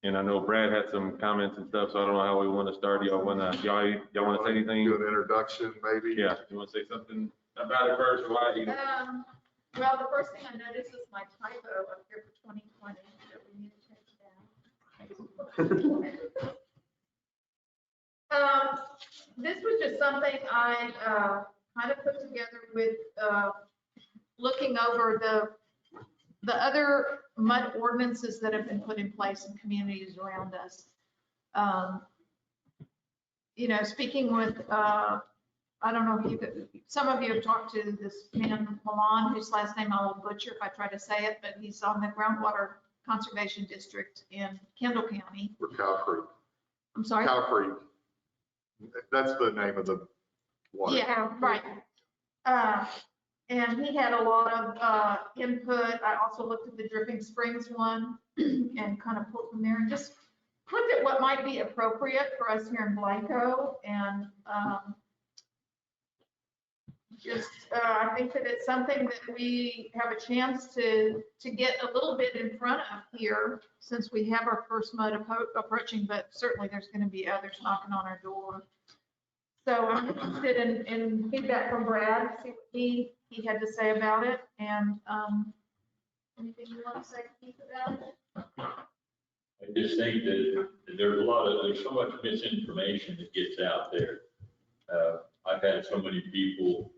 And I know Brad had some comments and stuff, so I don't know how we want to start. Y'all want to say anything? Do an introduction, maybe? Yeah, you want to say something about it first, or why? Well, the first thing I noticed is my typo up here for 2020 that we need to take down. This was just something I kind of put together with looking over the other mud ordinances that have been put in place in communities around us. You know, speaking with, I don't know if some of you have talked to this man, Milan, whose last name I will butcher if I try to say it, but he's on the Groundwater Conservation District in Kendall County. Or Cow Creek. I'm sorry? Cow Creek. That's the name of the water. Yeah, right. And he had a lot of input. I also looked at the Dripping Springs one and kind of pulled from there and just looked at what might be appropriate for us here in Blanco. And I think that it's something that we have a chance to get a little bit in front of here since we have our first mud approaching, but certainly there's going to be others knocking on our door. So I'm interested in feedback from Brad, see what he had to say about it, and anything you want to say, Keith, about it? I just think that there's so much misinformation that gets out there. I've had so many people,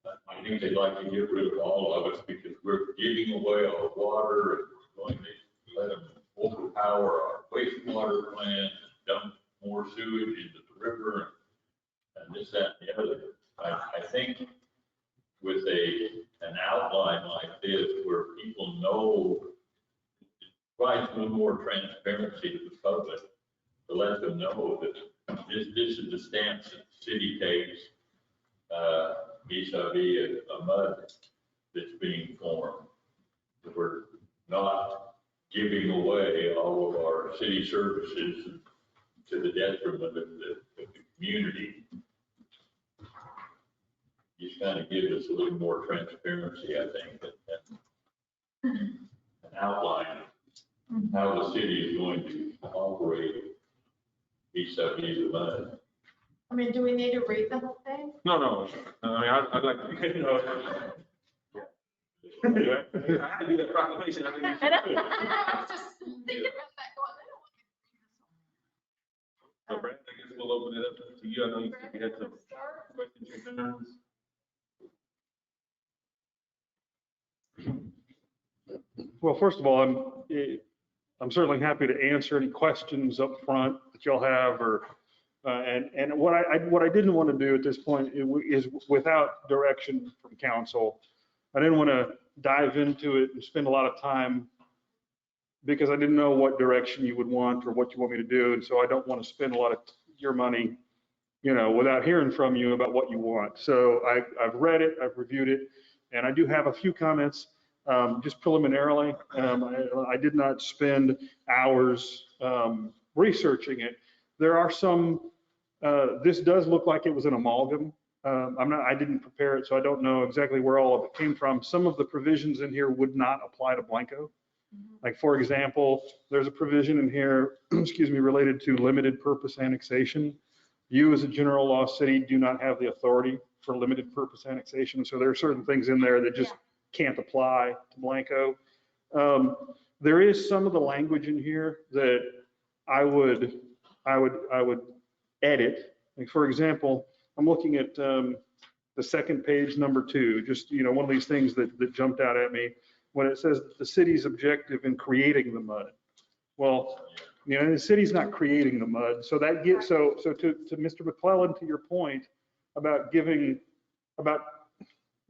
I think they'd like to get rid of all of us because we're giving away our water and we're going to let them overpower our wastewater plant, dump more sewage into the river, and this, that, and the other. I think with an outline like this where people know, it provides a little more transparency to the public to let them know that this is the stance that the city takes vis-a-vis a mud that's being formed. We're not giving away all of our city services to the detriment of the community. Just kind of give us a little more transparency, I think, and an outline of how the city is going to operate vis-a-vis the mud. I mean, do we need to read the whole thing? No. I mean, I'd like to, you know. I had to do that proclamation. I think you should do it. I was just thinking about that going, I don't want to read this. So Brad, I guess we'll open it up to you. I know you had some questions or concerns. Well, first of all, I'm certainly happy to answer any questions up front that y'all have, or and what I didn't want to do at this point is without direction from council. I didn't want to dive into it and spend a lot of time because I didn't know what direction you would want or what you want me to do, and so I don't want to spend a lot of your money, you know, without hearing from you about what you want. So I've read it, I've reviewed it, and I do have a few comments. Just preliminarily, I did not spend hours researching it. There are some, this does look like it was an amalgam. I didn't prepare it, so I don't know exactly where all of it came from. Some of the provisions in here would not apply to Blanco. Like, for example, there's a provision in here, excuse me, related to limited purpose annexation. You as a general law city do not have the authority for limited purpose annexation. So there are certain things in there that just can't apply to Blanco. There is some of the language in here that I would edit. Like, for example, I'm looking at the second page, number 2, just, you know, one of these things that jumped out at me when it says the city's objective in creating the mud. Well, you know, the city's not creating the mud. So that gets, so to Mr. McClellan, to your point about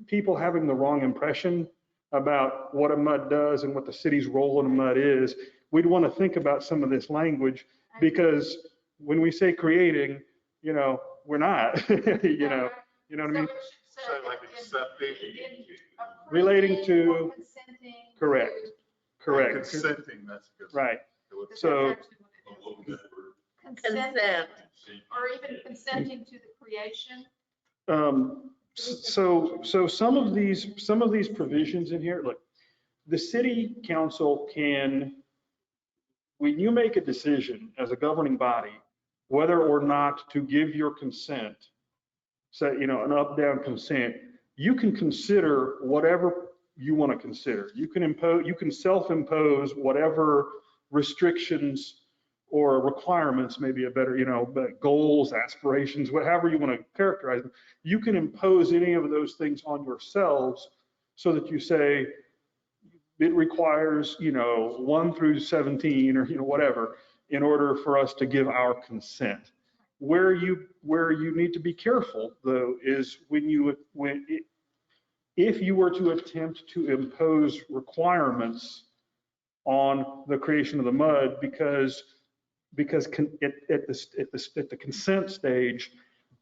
people having the wrong impression about what a MUD does and what the city's role in a MUD is, we'd want to think about some of this language, because when we say creating, we're not, you know what I mean? Say like accepting, Relating to, correct. consenting, that's good. Right. So, Consent. Or even consenting to the creation. so some of these provisions in here, look, the city council can, when you make a decision as a governing body, whether or not to give your consent, say, an up-down consent, you can consider whatever you want to consider. You can self-impose whatever restrictions or requirements, maybe a better, but goals, aspirations, whatever you want to characterize them. You can impose any of those things on yourselves so that you say it requires, 1 through 17 or, whatever, in order for us to give our consent. Where you need to be careful, though, is if you were to attempt to impose requirements on the creation of the MUD, because at the consent stage,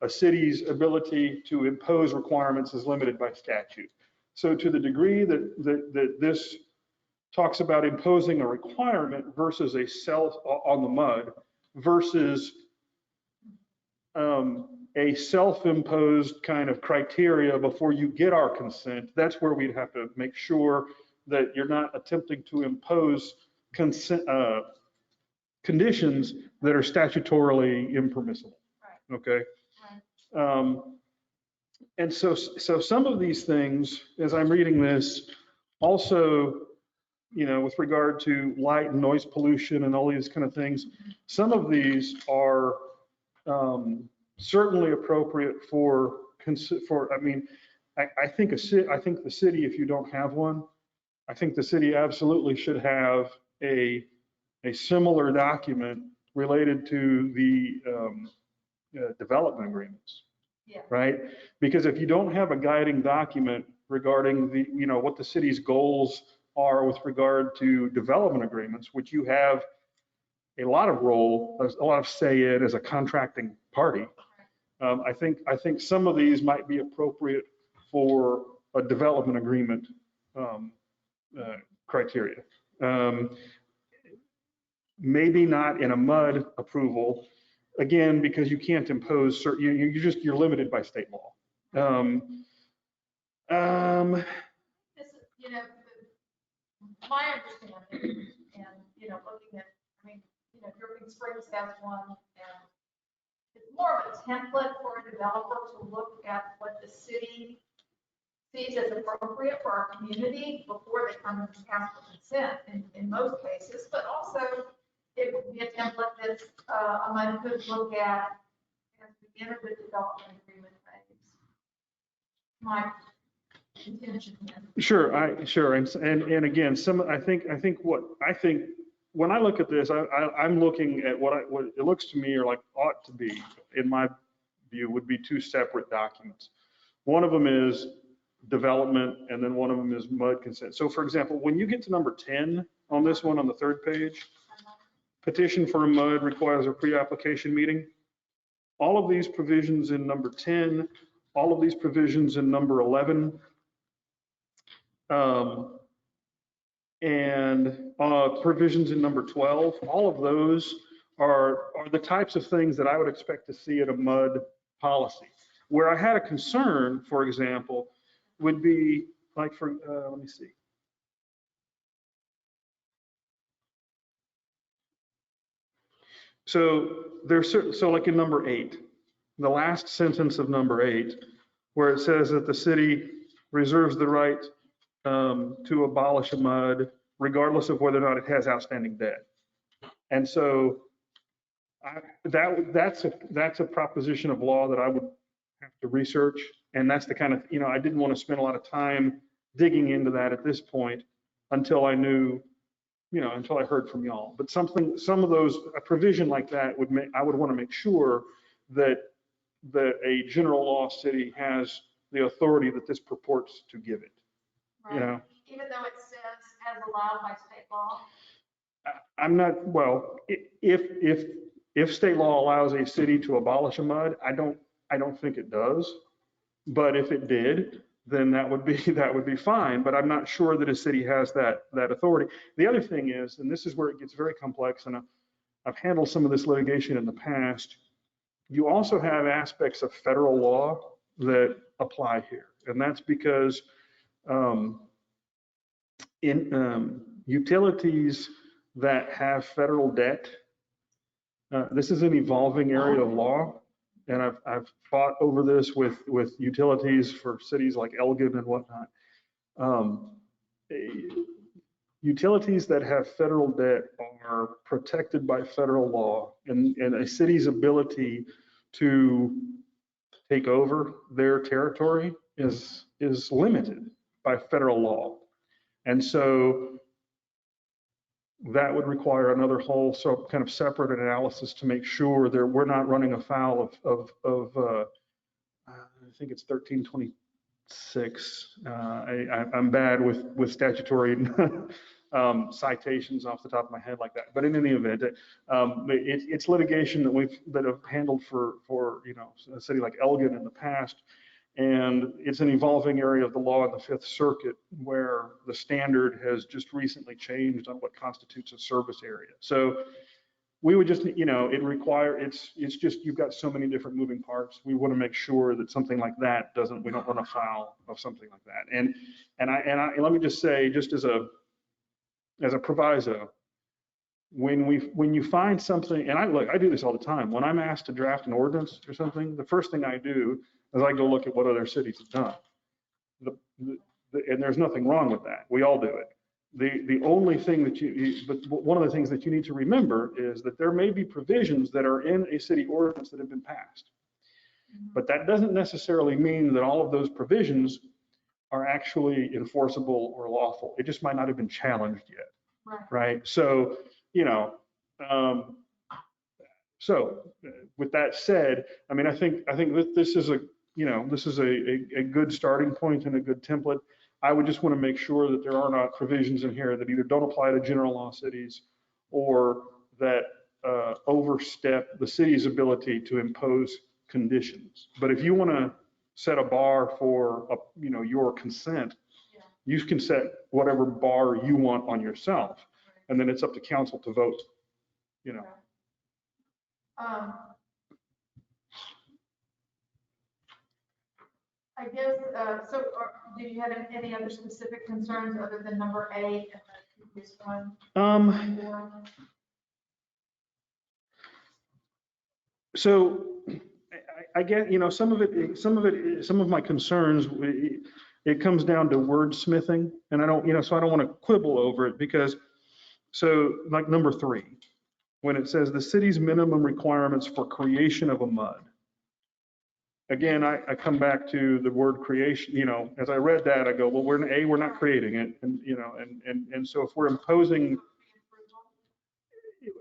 a city's ability to impose requirements is limited by statute. So to the degree that this talks about imposing a requirement versus on the MUD versus a self-imposed kind of criteria before you get our consent, that's where we'd have to make sure that you're not attempting to impose consent, conditions that are statutorily impermissible. Right. Okay. Right. And so some of these things, as I'm reading this, also, with regard to light and noise pollution and all these kind of things, some of these are certainly appropriate I think the city, if you don't have one, I think the city absolutely should have a similar document related to the development agreements. Yeah. Right? Because if you don't have a guiding document regarding what the city's goals are with regard to development agreements, which you have a lot of say in as a contracting party, I think some of these might be appropriate for a development agreement criteria. Maybe not in a MUD approval, again, because you can't impose certain, you're limited by state law. This is, my understanding, and, looking at, Dripping Springs has one, and it's more of a template for a developer to look at what the city sees as appropriate for our community before they come and ask for consent in most cases, but also it would be a template that a MUD could look at as we enter the development agreement phase. My intention here. Sure. And again, when I look at this, I'm looking at what it looks to me or like ought to be, in my view, would be 2 separate documents. One of them is development, and then one of them is MUD consent. So for example, when you get to number 10 on this one on the 3rd page, petition for a MUD requires a pre-application meeting. All of these provisions in number 10, all of these provisions in number 11, and provisions in number 12, all of those are the types of things that I would expect to see in a MUD policy. Where I had a concern, for example, would be like let me see. So like in number 8, the last sentence of number 8, where it says that the city reserves the right to abolish a MUD regardless of whether or not it has outstanding debt. And so that's a proposition of law that I would have to research. And that's the kind of, I didn't want to spend a lot of time digging into that at this point until I knew, until I heard from y'all. But some of those, a provision like that I would want to make sure that a general law city has the authority that this purports to give it. Right. even though it says as allowed by state law? I'm not, well, if state law allows a city to abolish a MUD, I don't think it does. But if it did, then that would be fine. But I'm not sure that a city has that authority. The other thing is, and this is where it gets very complex, and I've handled some of this litigation in the past, you also have aspects of federal law that apply here. And that's because in utilities that have federal debt, this is an evolving area of law. And I've fought over this with utilities for cities like Elgin and whatnot. Utilities that have federal debt are protected by federal law, and a city's ability to take over their territory is limited by federal law. And so that would require another whole kind of separate analysis to make sure that we're not running afoul of I think it's 1326. I'm bad with statutory citations off the top of my head like that. But in any event, it's litigation that have handled for a city like Elgin in the past. And it's an evolving area of the law in the Fifth Circuit where the standard has just recently changed on what constitutes a service area. So we would just, it's just, you've got so many different moving parts. We want to make sure that something like that we don't run afoul of something like that. And let me just say, just as a proviso, when you find something, and I do this all the time, when I'm asked to draft an ordinance or something, the first thing I do is I go look at what other cities have done. And there's nothing wrong with that. We all do it. The only thing but one of the things that you need to remember is that there may be provisions that are in a city ordinance that have been passed. But that doesn't necessarily mean that all of those provisions are actually enforceable or lawful. It just might not have been challenged yet. Right? So, so with that said, I mean, I think this is a good starting point and a good template. I would just want to make sure that there are not provisions in here that either don't apply to general law cities or that overstep the city's ability to impose conditions. But if you want to set a bar for your consent, you can set whatever bar you want on yourself, and then it's up to council to vote. I guess, do you have any other specific concerns other than number 8 and the previous one? So I get, some of my concerns, it comes down to wordsmithing, and I don't, so I don't want to quibble over it because, so like number 3, when it says the city's minimum requirements for creation of a MUD. Again, I come back to the word creation, as I read that, I go, well, we're not creating it. And so if we're imposing,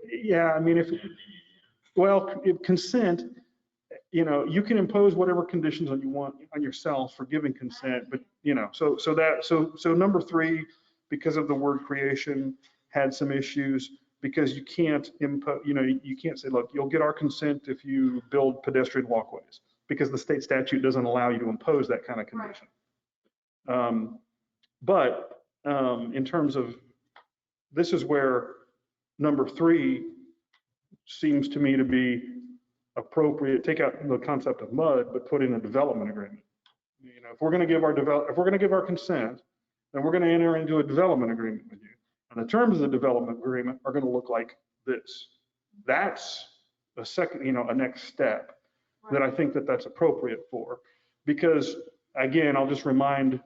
yeah, I mean, if consent, you can impose whatever conditions you want on yourself for giving consent, but so number 3, because of the word creation, had some issues because you can't impose, you can't say, look, you'll get our consent if you build pedestrian walkways, because the state statute doesn't allow you to impose that kind of condition. But in terms of, this is where number 3 seems to me to be appropriate. Take out the concept of MUD, but put in a development agreement. If we're going to give our consent, then we're going to enter into a development agreement with you. And the terms of the development agreement are going to look like this. That's a second, a next step that I think that's appropriate for. Because again, I'll just remind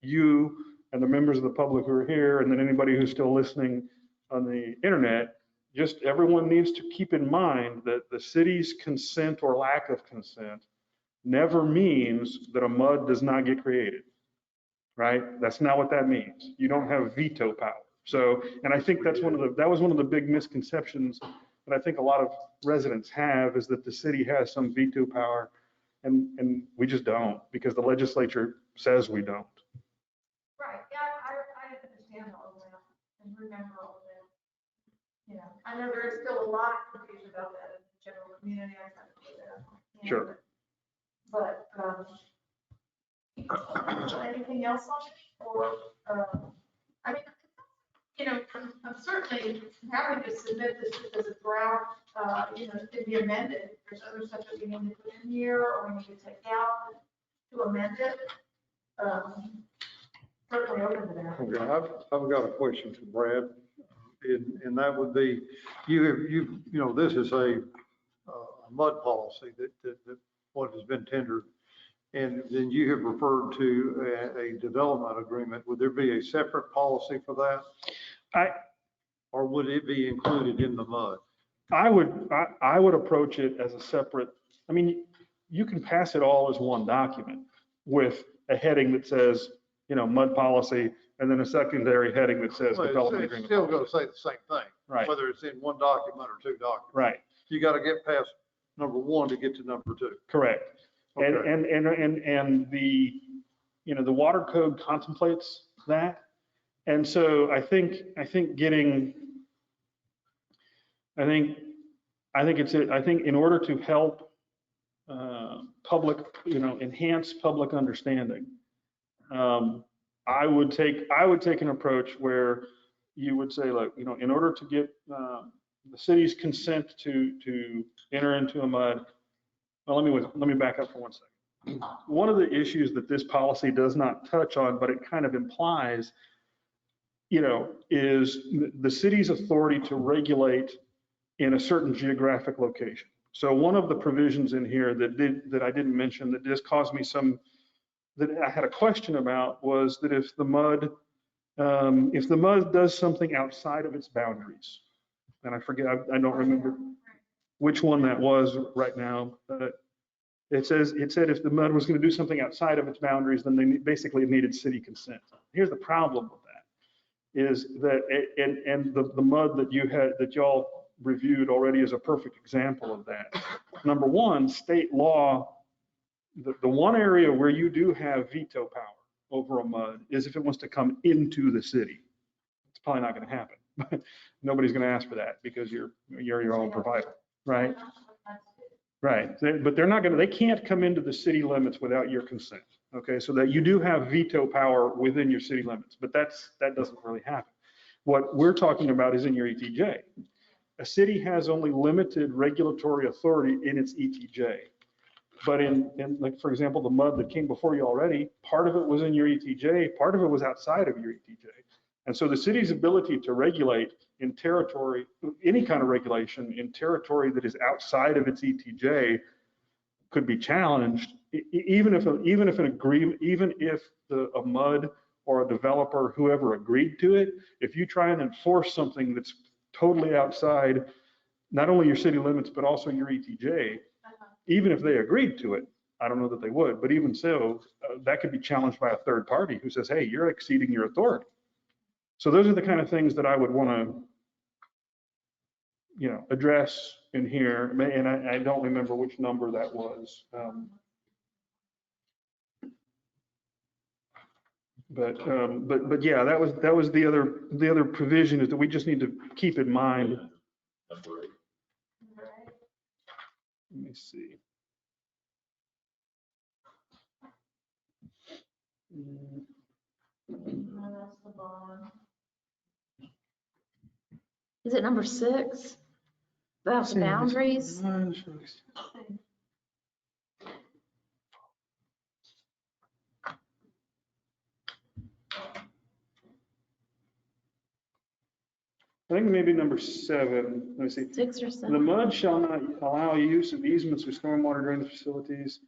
you and the members of the public who are here, and then anybody who's still listening on the internet, just everyone needs to keep in mind that the city's consent or lack of consent never means that a MUD does not get created, right? That's not what that means. You don't have veto power. So, and I think that was one of the big misconceptions that I think a lot of residents have, is that the city has some veto power, and we just don't, because the legislature says we don't. Right, yeah, and remember all that. I know there is still a lot of confusion about that in the general community. I kind of do that. Sure. But, anything else on it? Or, I mean, I'm certainly happy to submit this as a draft, to be amended. If there's other stuff that we need to put in here or we need to take out to amend it. Certainly open to that. Okay, I've got a question for Brad, and that would be, this is a mud policy that what has been tendered, and then you have referred to a development agreement. Would there be a separate policy for that? Or would it be included in the mud? I would approach it as a separate, I mean, you can pass it all as one document with a heading that says, mud policy, and then a secondary heading that says Well, development it's agreement. still going to say the same thing. Right. Whether it's in one document or two documents. Right. You got to get past number one to get to number two. Correct. Okay. And the water code contemplates that. And so I think in order to help public, enhance public understanding, I would take an approach where you would say, look, in order to get the city's consent to enter into a mud. Well, let me back up for 1 second. One of the issues that this policy does not touch on, but it kind of implies, is the city's authority to regulate in a certain geographic location. So one of the provisions in here that I didn't mention that just caused me that I had a question about was that if the mud does something outside of its boundaries, and I forget, I don't remember which one that was right now, but it said if the mud was going to do something outside of its boundaries, then basically it needed city consent. Here's the problem with that, is that, and the mud that y'all reviewed already is a perfect example of that. Number one, state law, the one area where you do have veto power over a mud is if it wants to come into the city. It's probably not going to happen. Nobody's going to ask for that because you're your own provider, right? Right. But they can't come into the city limits without your consent. Okay. So that you do have veto power within your city limits, but that doesn't really happen. What we're talking about is in your ETJ. A city has only limited regulatory authority in its ETJ. But in like, for example, the mud that came before you already, part of it was in your ETJ, part of it was outside of your ETJ. And so the city's ability to regulate in territory, any kind of regulation in territory that is outside of its ETJ could be challenged, even if an agreement, even if a mud or a developer, whoever agreed to it, if you try and enforce something that's totally outside not only your city limits, but also your ETJ, even if they agreed to it, I don't know that they would, but even so, that could be challenged by a third party who says, hey, you're exceeding your authority. So those are the kind of things that I would want to, address in here. And I don't remember which number that was. But yeah, that was the other provision is that we just need to keep in mind. Number 8. Let me see. Is it number 6? About the boundaries? I think maybe number 7. Let me see. 6 or 7? The mud shall not allow use of easements or stormwater drainage facilities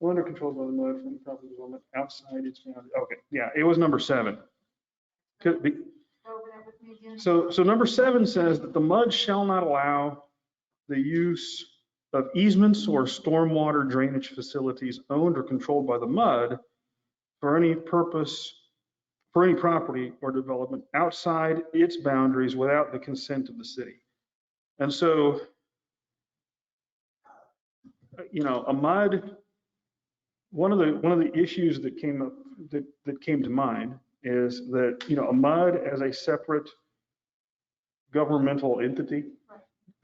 under control by the mud from property development outside its boundaries. Okay, yeah, it was number 7. Could be. So number 7 says that the mud shall not allow the use of easements or stormwater drainage facilities owned or controlled by the mud for any purpose, for any property or development outside its boundaries without the consent of the city. And so, a mud, one of the issues that came up that came to mind is that, a mud as a separate governmental entity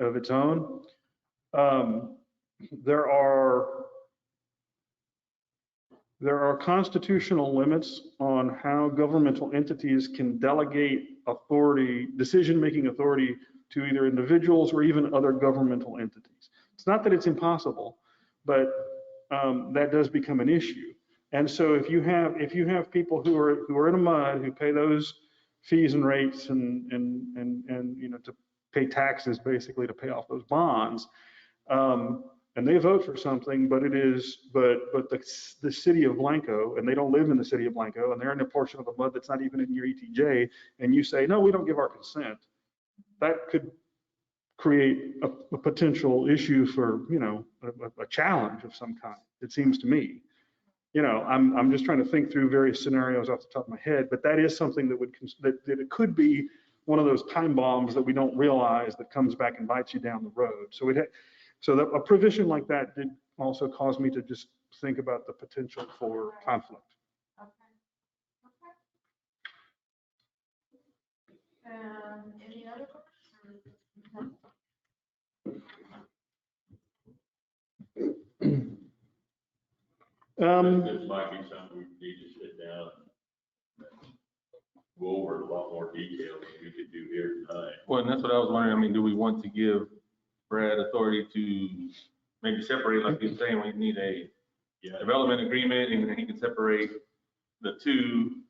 of its own. There are constitutional limits on how governmental entities can delegate authority, decision-making authority to either individuals or even other governmental entities. It's not that it's impossible, but that does become an issue. And so if you have people who are in a mud, who pay those fees and rates and to pay taxes basically to pay off those bonds, and they vote for something, but the city of Blanco, and they don't live in the city of Blanco, and they're in a portion of the mud that's not even in your ETJ, and you say, no, we don't give our consent, that could create a potential issue for, a challenge of some kind, it seems to me. I'm just trying to think through various scenarios off the top of my head, but that is something that it could be one of those time bombs that we don't realize that comes back and bites you down the road. So that a provision like that did also cause me to just think about the potential for conflict. Okay. Any other questions? This might be something we need to sit down and go over a lot more detail than we could do here tonight. Well, and that's what I was wondering. I mean, do we want to give Brad authority to maybe separate, like you're saying, we need a development agreement, and then he can separate the two?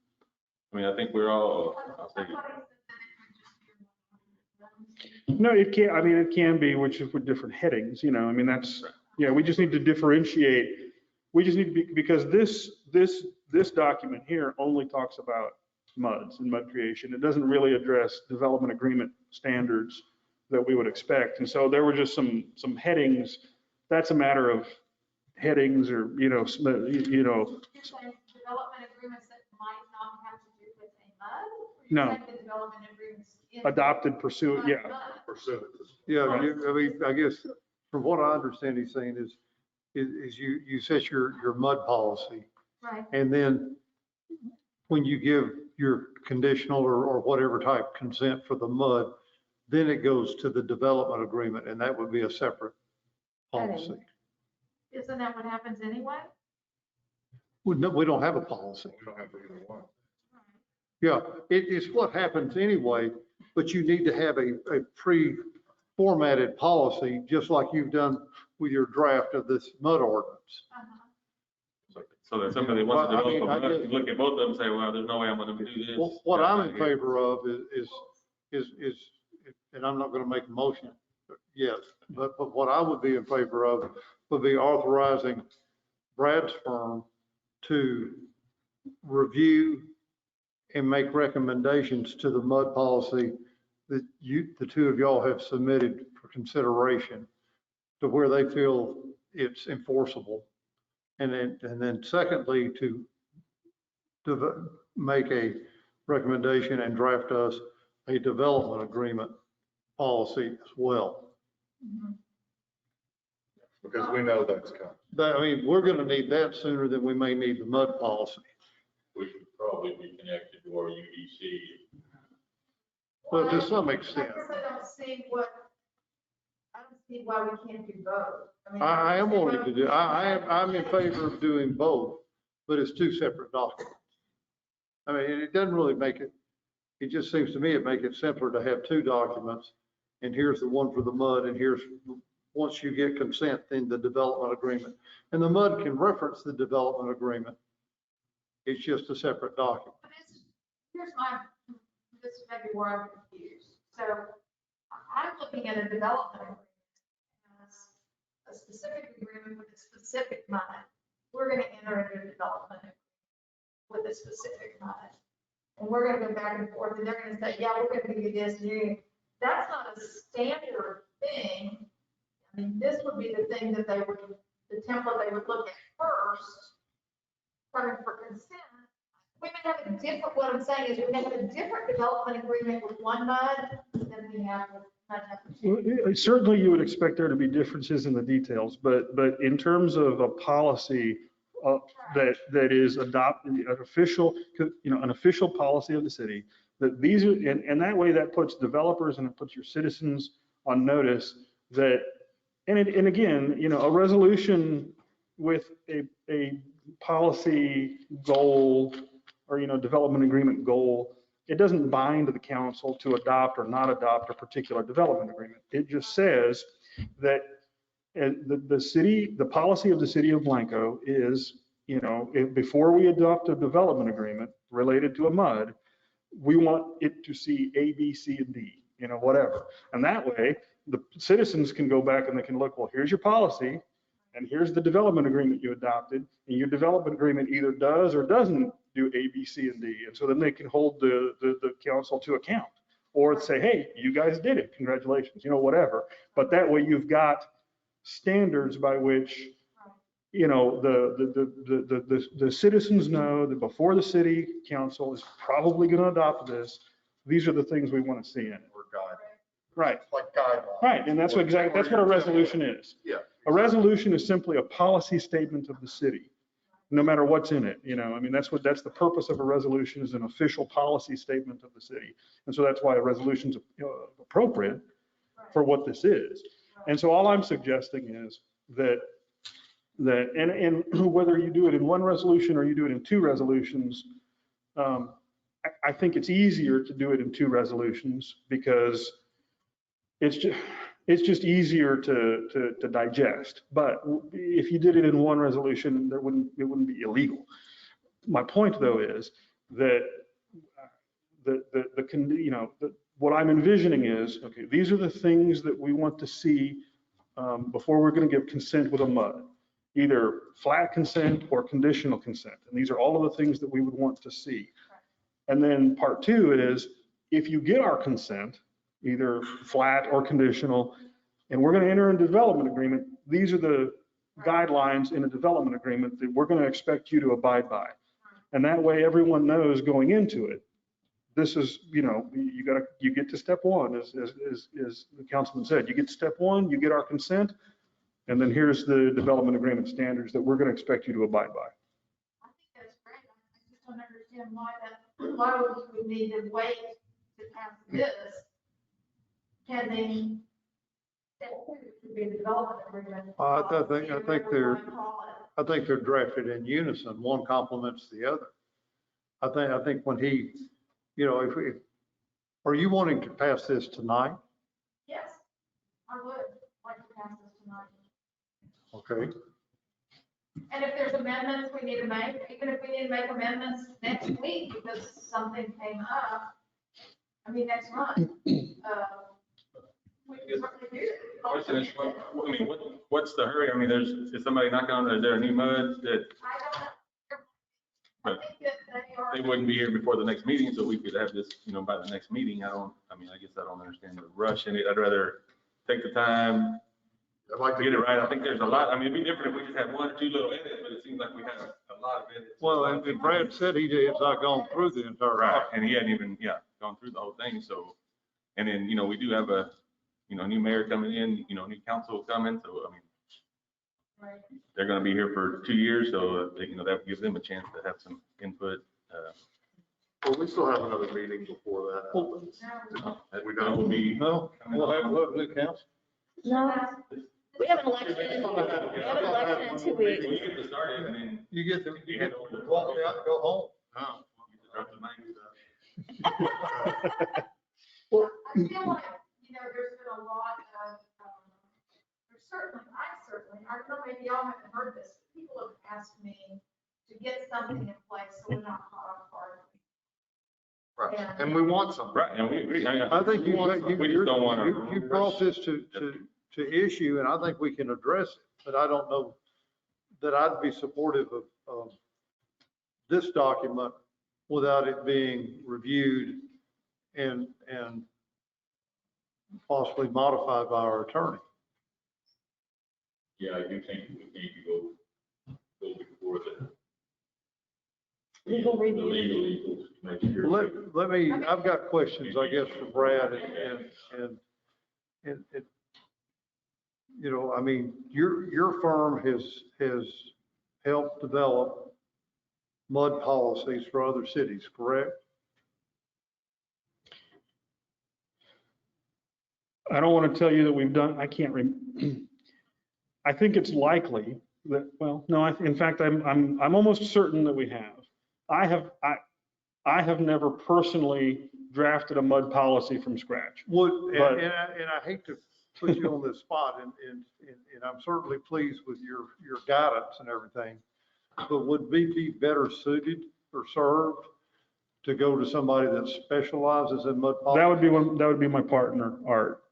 I mean, I think we're all, I'll say. No, it can't. I mean, it can be, which is with different headings. I mean, that's we just need to differentiate. We just need to be, because this document here only talks about MUDs and mud creation. It doesn't really address development agreement standards that we would expect. And so there were just some headings. That's a matter of headings, or You're saying development agreements that might not have to do with a MUD? Or you're No. saying the development agreements adopted pursuant. Yeah. Yeah, I mean, I guess from what I understand he's saying is you set your mud policy, Right. and then when you give your conditional or whatever type consent for the mud, then it goes to the development agreement, and that would be a separate policy. Isn't that what happens anyway? We don't have a policy. We don't have either one. Yeah, it's what happens anyway, but you need to have a pre-formatted policy, just like you've done with your draft of this mud ordinance. So that somebody wants to Well, I develop a mean, mud, you look at both of them and say, well, there's no way I'm going to do this. Well, what I'm in favor of is, and I'm not going to make a motion yet, but what I would be in favor of would be authorizing Brad's firm to review and make recommendations to the mud policy that the two of y'all have submitted for consideration, to where they feel it's enforceable. And then secondly, to make a recommendation and draft us a development agreement policy as well. Because we know that's coming. I mean, we're going to need that sooner than we may need the mud policy. We should probably be connected to our UDC. Well, to some extent. I guess I don't see why we can't do both. mean, I am wanting to do, I'm in favor of doing both, but it's two separate documents. I mean, it doesn't really make it, it just seems to me it make it simpler to have two documents. And here's the one for the mud, and here's, once you get consent, then the development agreement. And the mud can reference the development agreement. It's just a separate document. Here's this is maybe where I'm confused. So I'm looking at a development agreement as a specific agreement with a specific mud. We're going to enter into a development agreement with a specific mud. And we're going to go back and forth, and they're going to say, yeah, we're going to give you this. That's not a standard thing. I mean, this would be the thing that the template they would look at first, coming for consent. We may have a different, what I'm saying is we may have a different development agreement with one mud than we have with mud. Well, certainly you would expect there to be differences in the details, but in terms of a policy that is adopted, an official policy of the city that these are, and that way that puts developers and it puts your citizens on notice that, and again, a resolution with a policy goal or, development agreement goal, it doesn't bind the council to adopt or not adopt a particular development agreement. It just says that the policy of the city of Blanco is, before we adopt a development agreement related to a MUD, we want it to see A, B, C, and D, whatever. And that way, the citizens can go back and they can look, well, here's your policy, and here's the development agreement you adopted, and your development agreement either does or doesn't do A, B, C, and D. And so then they can hold the council to account, or say, hey, you guys did it, congratulations, whatever. But that way you've got standards by which the citizens know that before the city council is probably going to adopt this, these are the things we want to see in it. Or guide. Right. Like guidelines. Right, and that's what a resolution is. Yeah. A resolution is simply a policy statement of the city, no matter what's in it. That's the purpose of a resolution, is an official policy statement of the city. And so that's why a resolution is appropriate for what this is. And so all I'm suggesting is that and whether you do it in one resolution or you do it in two resolutions, I think it's easier to do it in two resolutions because it's just easier to digest. But if you did it in one resolution, it wouldn't be illegal. My point though is that what I'm envisioning is, okay, these are the things that we want to see before we're going to give consent with a MUD, either flat consent or conditional consent. And these are all of the things that we would want to see. And then part two is, if you get our consent, either flat or conditional, and we're going to enter a development agreement, these are the guidelines in a development agreement that we're going to expect you to abide by. And that way everyone knows going into it, this is, you get to step one, as the councilman said, you get to step one, you get our consent, and then here's the development agreement standards that we're going to expect you to abide by. I think that's great. I just don't understand why would we need to wait to pass this pending the development agreement? I think they're drafted in unison. One complements the other. I think when he, if are you wanting to pass this tonight? Yes, I would like to pass this tonight. Okay. And if there's amendments we need to make, even if we need to make amendments next week because something came up, next month, we can certainly do it. Question is, what's the hurry? Is somebody knocking on, is there a new MUD that I don't know. I think that they wouldn't be here before the next meeting, so we could have this, by the next meeting? I guess I don't understand the rush in it. I'd rather take the time, I'd like to get it right. I think there's a lot. It'd be different if we just had one or two little edits, but it seems like we have a lot of edits. Well, and Brad said he has not gone through the entire. Right, and he hadn't even, gone through the whole thing, so, and then, we do have a, new mayor coming in, new council coming, so, they're gonna be here for 2 years, so, that gives them a chance to have some input. Well, we still have another meeting before that happens. We That will don't. be. No, we'll have a new council. No, we have an election, in 2 weeks. Well, you get to start it, and then. You get to, You hand over the- walk out and go home. No. You get to drop the mic. I feel like, there's been a lot of, I don't know, maybe y'all haven't heard this, but people have asked me to get something in place so we're not caught off guard. Right, and we want some. Right, and we agree. I think We just don't want to. you brought this to issue, and I think we can address it, but I don't know that I'd be supportive of this document without it being reviewed and possibly modified by our attorney. Yeah, I do think we need to go before the. Legal The review. legal, to make sure. Let me, I've got questions, I guess, for Brad and your firm has helped develop MUD policies for other cities, correct? I don't want to tell you that we've done, I can't I think it's likely that, well, no, in fact, I'm almost certain that we have. I have never personally drafted a mud policy from scratch. But- And I hate to put you on this spot, and I'm certainly pleased with your guidance and everything, but would we be better suited or served to go to somebody that specializes in mud policy? That would be my partner, Art.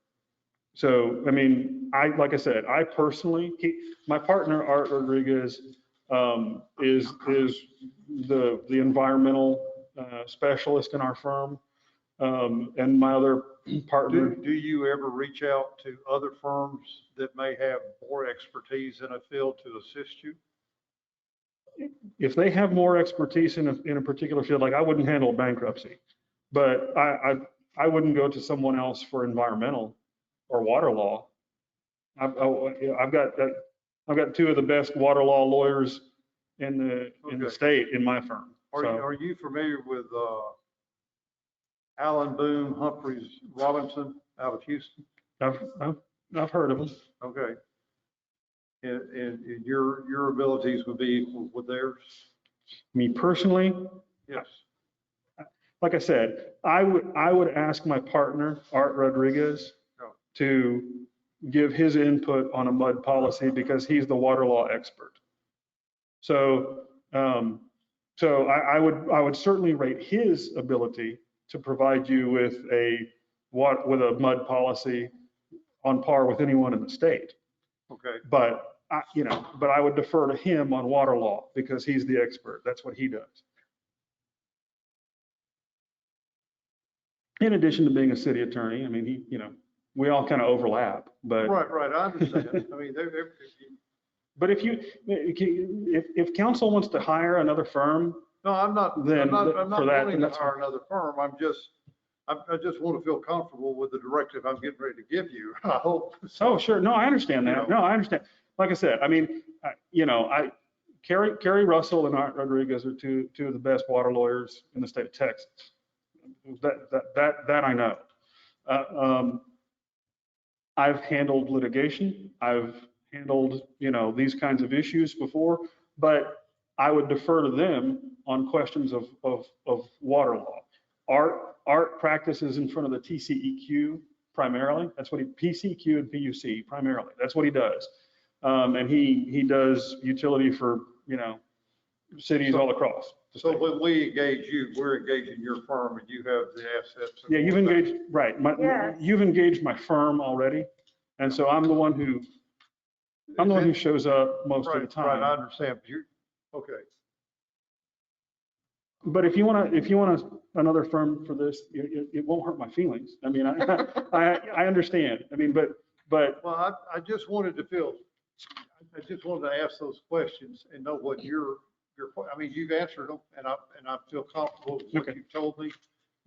So, I mean, like I said, I personally, my partner, Art Rodriguez, is the environmental specialist in our firm. And my other partner. Do you ever reach out to other firms that may have more expertise in a field to assist you? If they have more expertise in a particular field, like I wouldn't handle bankruptcy, but I wouldn't go to someone else for environmental or water law. I've got two of the best water law lawyers in the state in my firm. Are you familiar with Alan Boone Humphreys Robinson out of Houston? I've heard of them. Okay. And your abilities would be equal with theirs? Me personally, Yes. like I said, I would ask my partner, Art Rodriguez, to give his input on a mud policy because he's the water law expert. So, I would certainly rate his ability to provide you with a mud policy on par with anyone in the state. Okay. But I would defer to him on water law because he's the expert. That's what he does. In addition to being a city attorney, I mean, we all kind of overlap, but. Right, I understand. I mean, But if council wants to hire another firm. no, I'm not Then wanting for that, to that's hire another firm. I just want to feel comfortable with the directive I'm getting ready to give you. I hope. Oh, sure. No, I understand that. You know. No, I understand. Like I said, I mean, Kerry Russell and Art Rodriguez are two of the best water lawyers in the state of Texas. That I know. I've handled litigation. I've handled, these kinds of issues before, but I would defer to them on questions of water law. Art practices in front of the TCEQ primarily. That's what PCQ and PUC primarily. That's what he does. And he does utility for, cities all across. So when we engage you, we're engaging your firm and you have the assets. Yeah, you've engaged, right. Yes. You've engaged my firm already. And so I'm the one who shows up most of the time. Right, I understand. Okay. But if you want another firm for this, it won't hurt my feelings. I mean, I understand. I mean, but. Well, I just wanted to ask those questions and know what I mean, you've answered them and I feel comfortable with what you told me,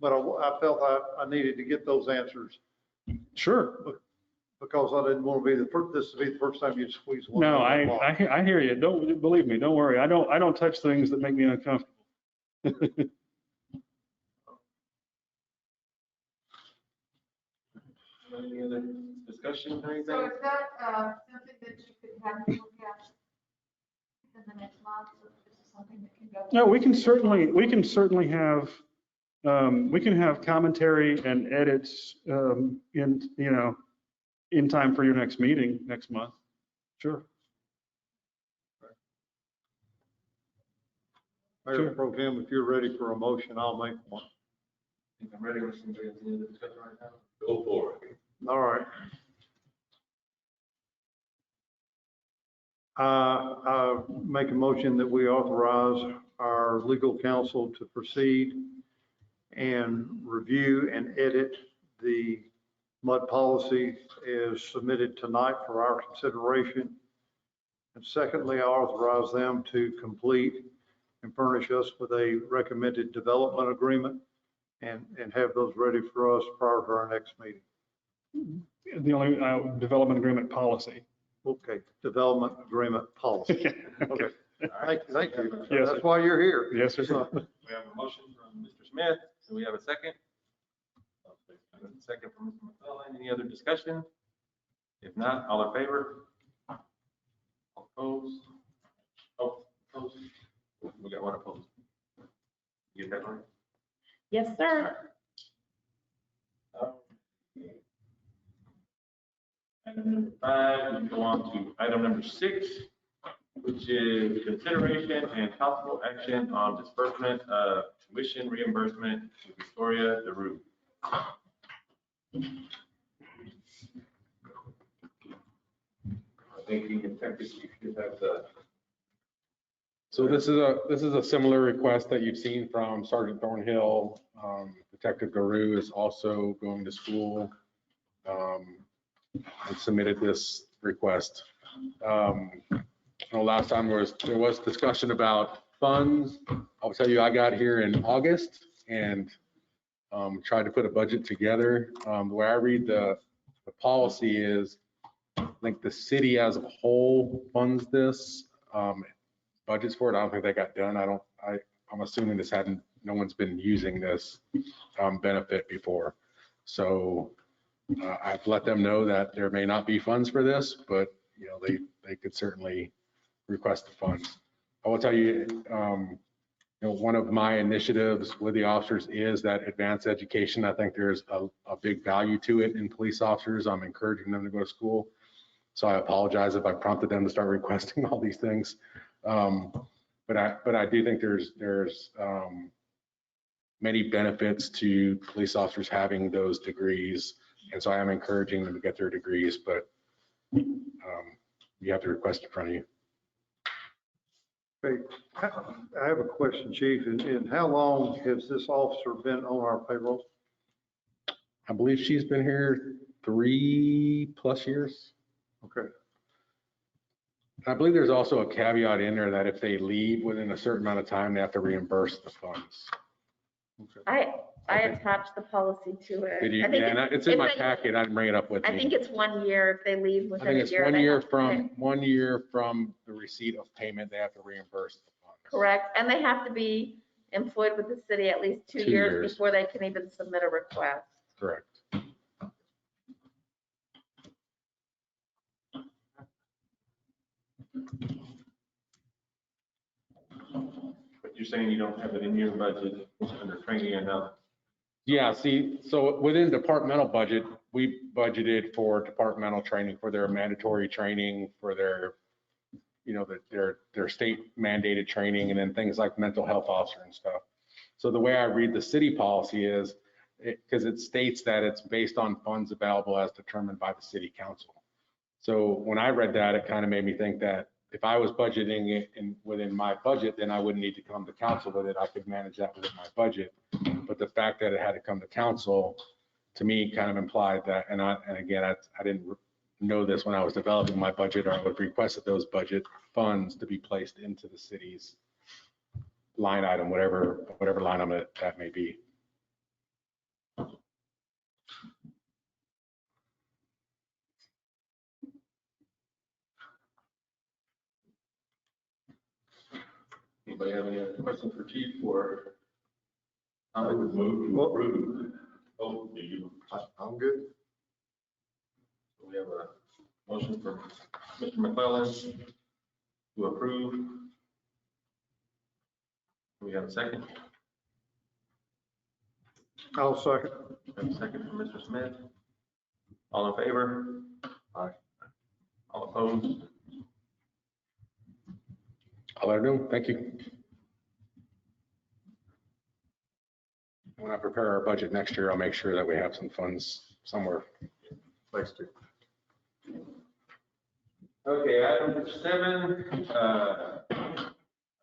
but I felt I needed to get those answers. Sure. Because I didn't want to be this to be the first time you squeeze one. No, I hear you. Don't believe me. Don't worry. I don't touch things that make me uncomfortable. Any other discussion or anything? So is that something that you could have me look at in the next month? Or this is something that can go? No, we can certainly have, we can have commentary and edits in time for your next meeting next month. Sure. Mayor Pro Tem, if you're ready for a motion, I'll make one. I think I'm ready with somebody at the end of the discussion right now. Go for it. All right. I make a motion that we authorize our legal counsel to proceed and review and edit the mud policy as submitted tonight for our consideration. And secondly, I authorize them to complete and furnish us with a recommended development agreement and have those ready for us prior to our next meeting. The only development agreement policy. Okay, development agreement policy. Okay, thank you. Yes, That's sir. why you're here. Yes, sir. We have a motion from Mr. Smith. Do we have a second? second from Mr. McClellan. Any other discussion? If not, all in favor? All opposed? Oh, opposed. We got one opposed. You get that one? Yes, sir. Item number 5, we go on to item number 6, which is consideration and possible action on disbursement of tuition reimbursement to Victoria DeRue. I think you can check this, you should have the. So this is a similar request that you've seen from Sergeant Thornhill. Detective Garu is also going to school and submitted this request. Last time there was discussion about funds. I'll tell you, I got here in August and tried to put a budget together. The way I read the policy is, I think the city as a whole funds this. Budgets for it, I don't think they got done. I'm assuming no one's been using this benefit before. So I've let them know that there may not be funds for this, but they could certainly request the funds. I will tell you, one of my initiatives with the officers is that advanced education. I think there's a big value to it in police officers. I'm encouraging them to go to school. So I apologize if I prompted them to start requesting all these things. But I do think there's many benefits to police officers having those degrees. And so I am encouraging them to get their degrees, but you have to request in front of you. Okay, I have a question, Chief, and how long has this officer been on our payroll? I believe she's been here 3+ years. Okay. I believe there's also a caveat in there that if they leave within a certain amount of time, they have to reimburse the funds. Okay. I attached the policy to it. Did you? I think Yeah, and it's in my packet. I didn't bring it up with me. I think it's 1 year. If they leave I within think a it's year. 1 they year have to pay. 1 year from the receipt of payment, they have to reimburse the funds. Correct. And they have to be employed with the city at least 2 2 years years. before they can even submit a request. Correct. But you're saying you don't have it in your budget under training enough? Yeah, see, so within departmental budget, we budgeted for departmental training, for their mandatory training, for their, their state mandated training, and then things like mental health officer and stuff. So the way I read the city policy is, because it states that it's based on funds available as determined by the city council. So when I read that, it kind of made me think that if I was budgeting it within my budget, then I wouldn't need to come to council with it. I could manage that within my budget. But the fact that it had to come to council, to me, kind of implied that, and again, I didn't know this when I was developing my budget, or I would have requested those budget funds to be placed into the city's line item, whatever line item that may be. Anybody have any other questions for Chief, or I would move to approve? Oh, do you? I'm good. We have a motion from Mr. McClellan to approve. We have a second. I'll second. We have a second from Mr. Smith. All in favor? Aye. All opposed? I'll let her know. Thank you. When I prepare our budget next year, I'll make sure that we have some funds somewhere. Thanks, Chief. Okay, item number 7. I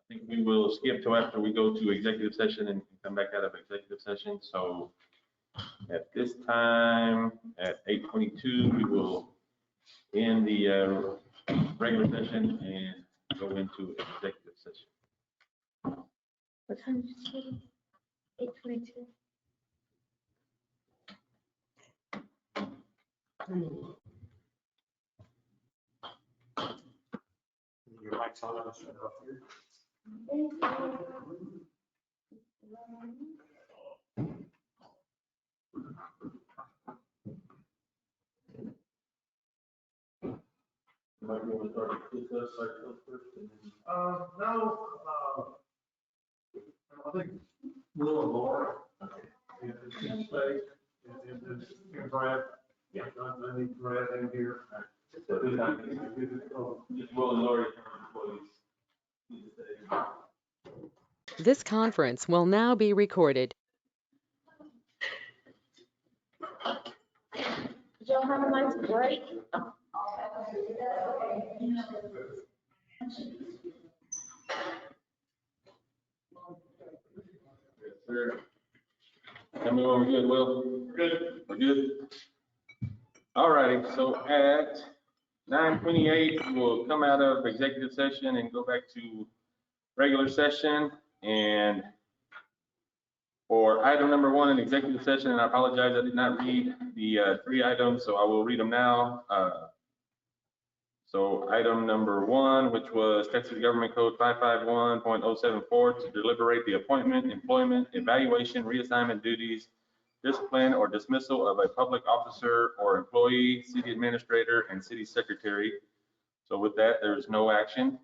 think we will skip till after we go to executive session and come back out of executive session. So at this time, at 8:22, we will end the regular session and go into executive session. What time did you say? 8:22. Your mic's on, I'll shut it off here. might be able to start with this first and then. No, I think Will and Laura, and Tim Spade, and Brad. Yeah, I need Brad in here. Just Will and Lori, employees. This conference will now be recorded. Did y'all have a nice break? Yes, sir. Tell me when we're good, Will. We're good. We're good. All righty, so at 9:28, we'll come out of executive session and go back to regular session. And for item number 1 in executive session, and I apologize, I did not read the 3 items, so I will read them now. So item number 1, which was Texas Government Code 551.074, to deliberate the appointment, employment, evaluation, reassignment duties, discipline, or dismissal of a public officer or employee, city administrator, and city secretary. So with that, there's no action.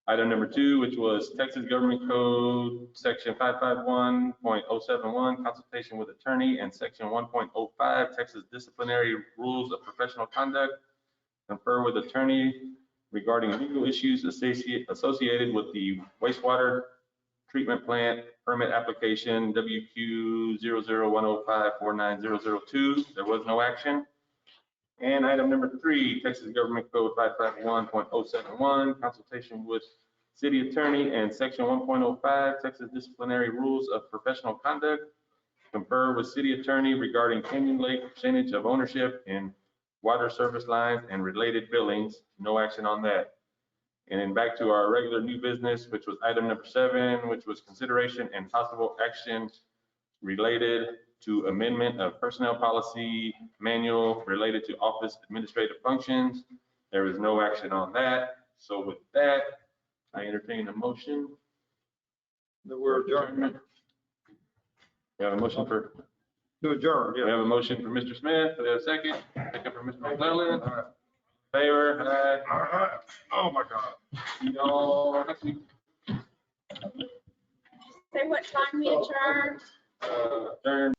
Item number 2, which was Texas Government Code Section 551.071, consultation with attorney, and Section 1.05, Texas Disciplinary Rules of Professional Conduct, confer with attorney regarding legal issues associated with the wastewater treatment plant permit application WQ 00105490002. There was no action. And item number 3, Texas Government Code 551.071, consultation with city attorney, and Section 1.05, Texas Disciplinary Rules of Professional Conduct, confer with city attorney regarding Canyon Lake percentage of ownership in water service lines and related billings. No action on that. And then back to our regular new business, which was item number 7, which was consideration and possible action related to amendment of personnel policy manual related to office administrative functions. There is no action on that. So with that, I entertain a motion. That we're adjourned. We have a motion for, To adjourn, we yeah. have a motion for Mr. Smith. We have a second. Second for Mr. McClellan. Favor? Aye. All right. Oh, my God. See y'all next week. Say what time we adjourned? Adjourn.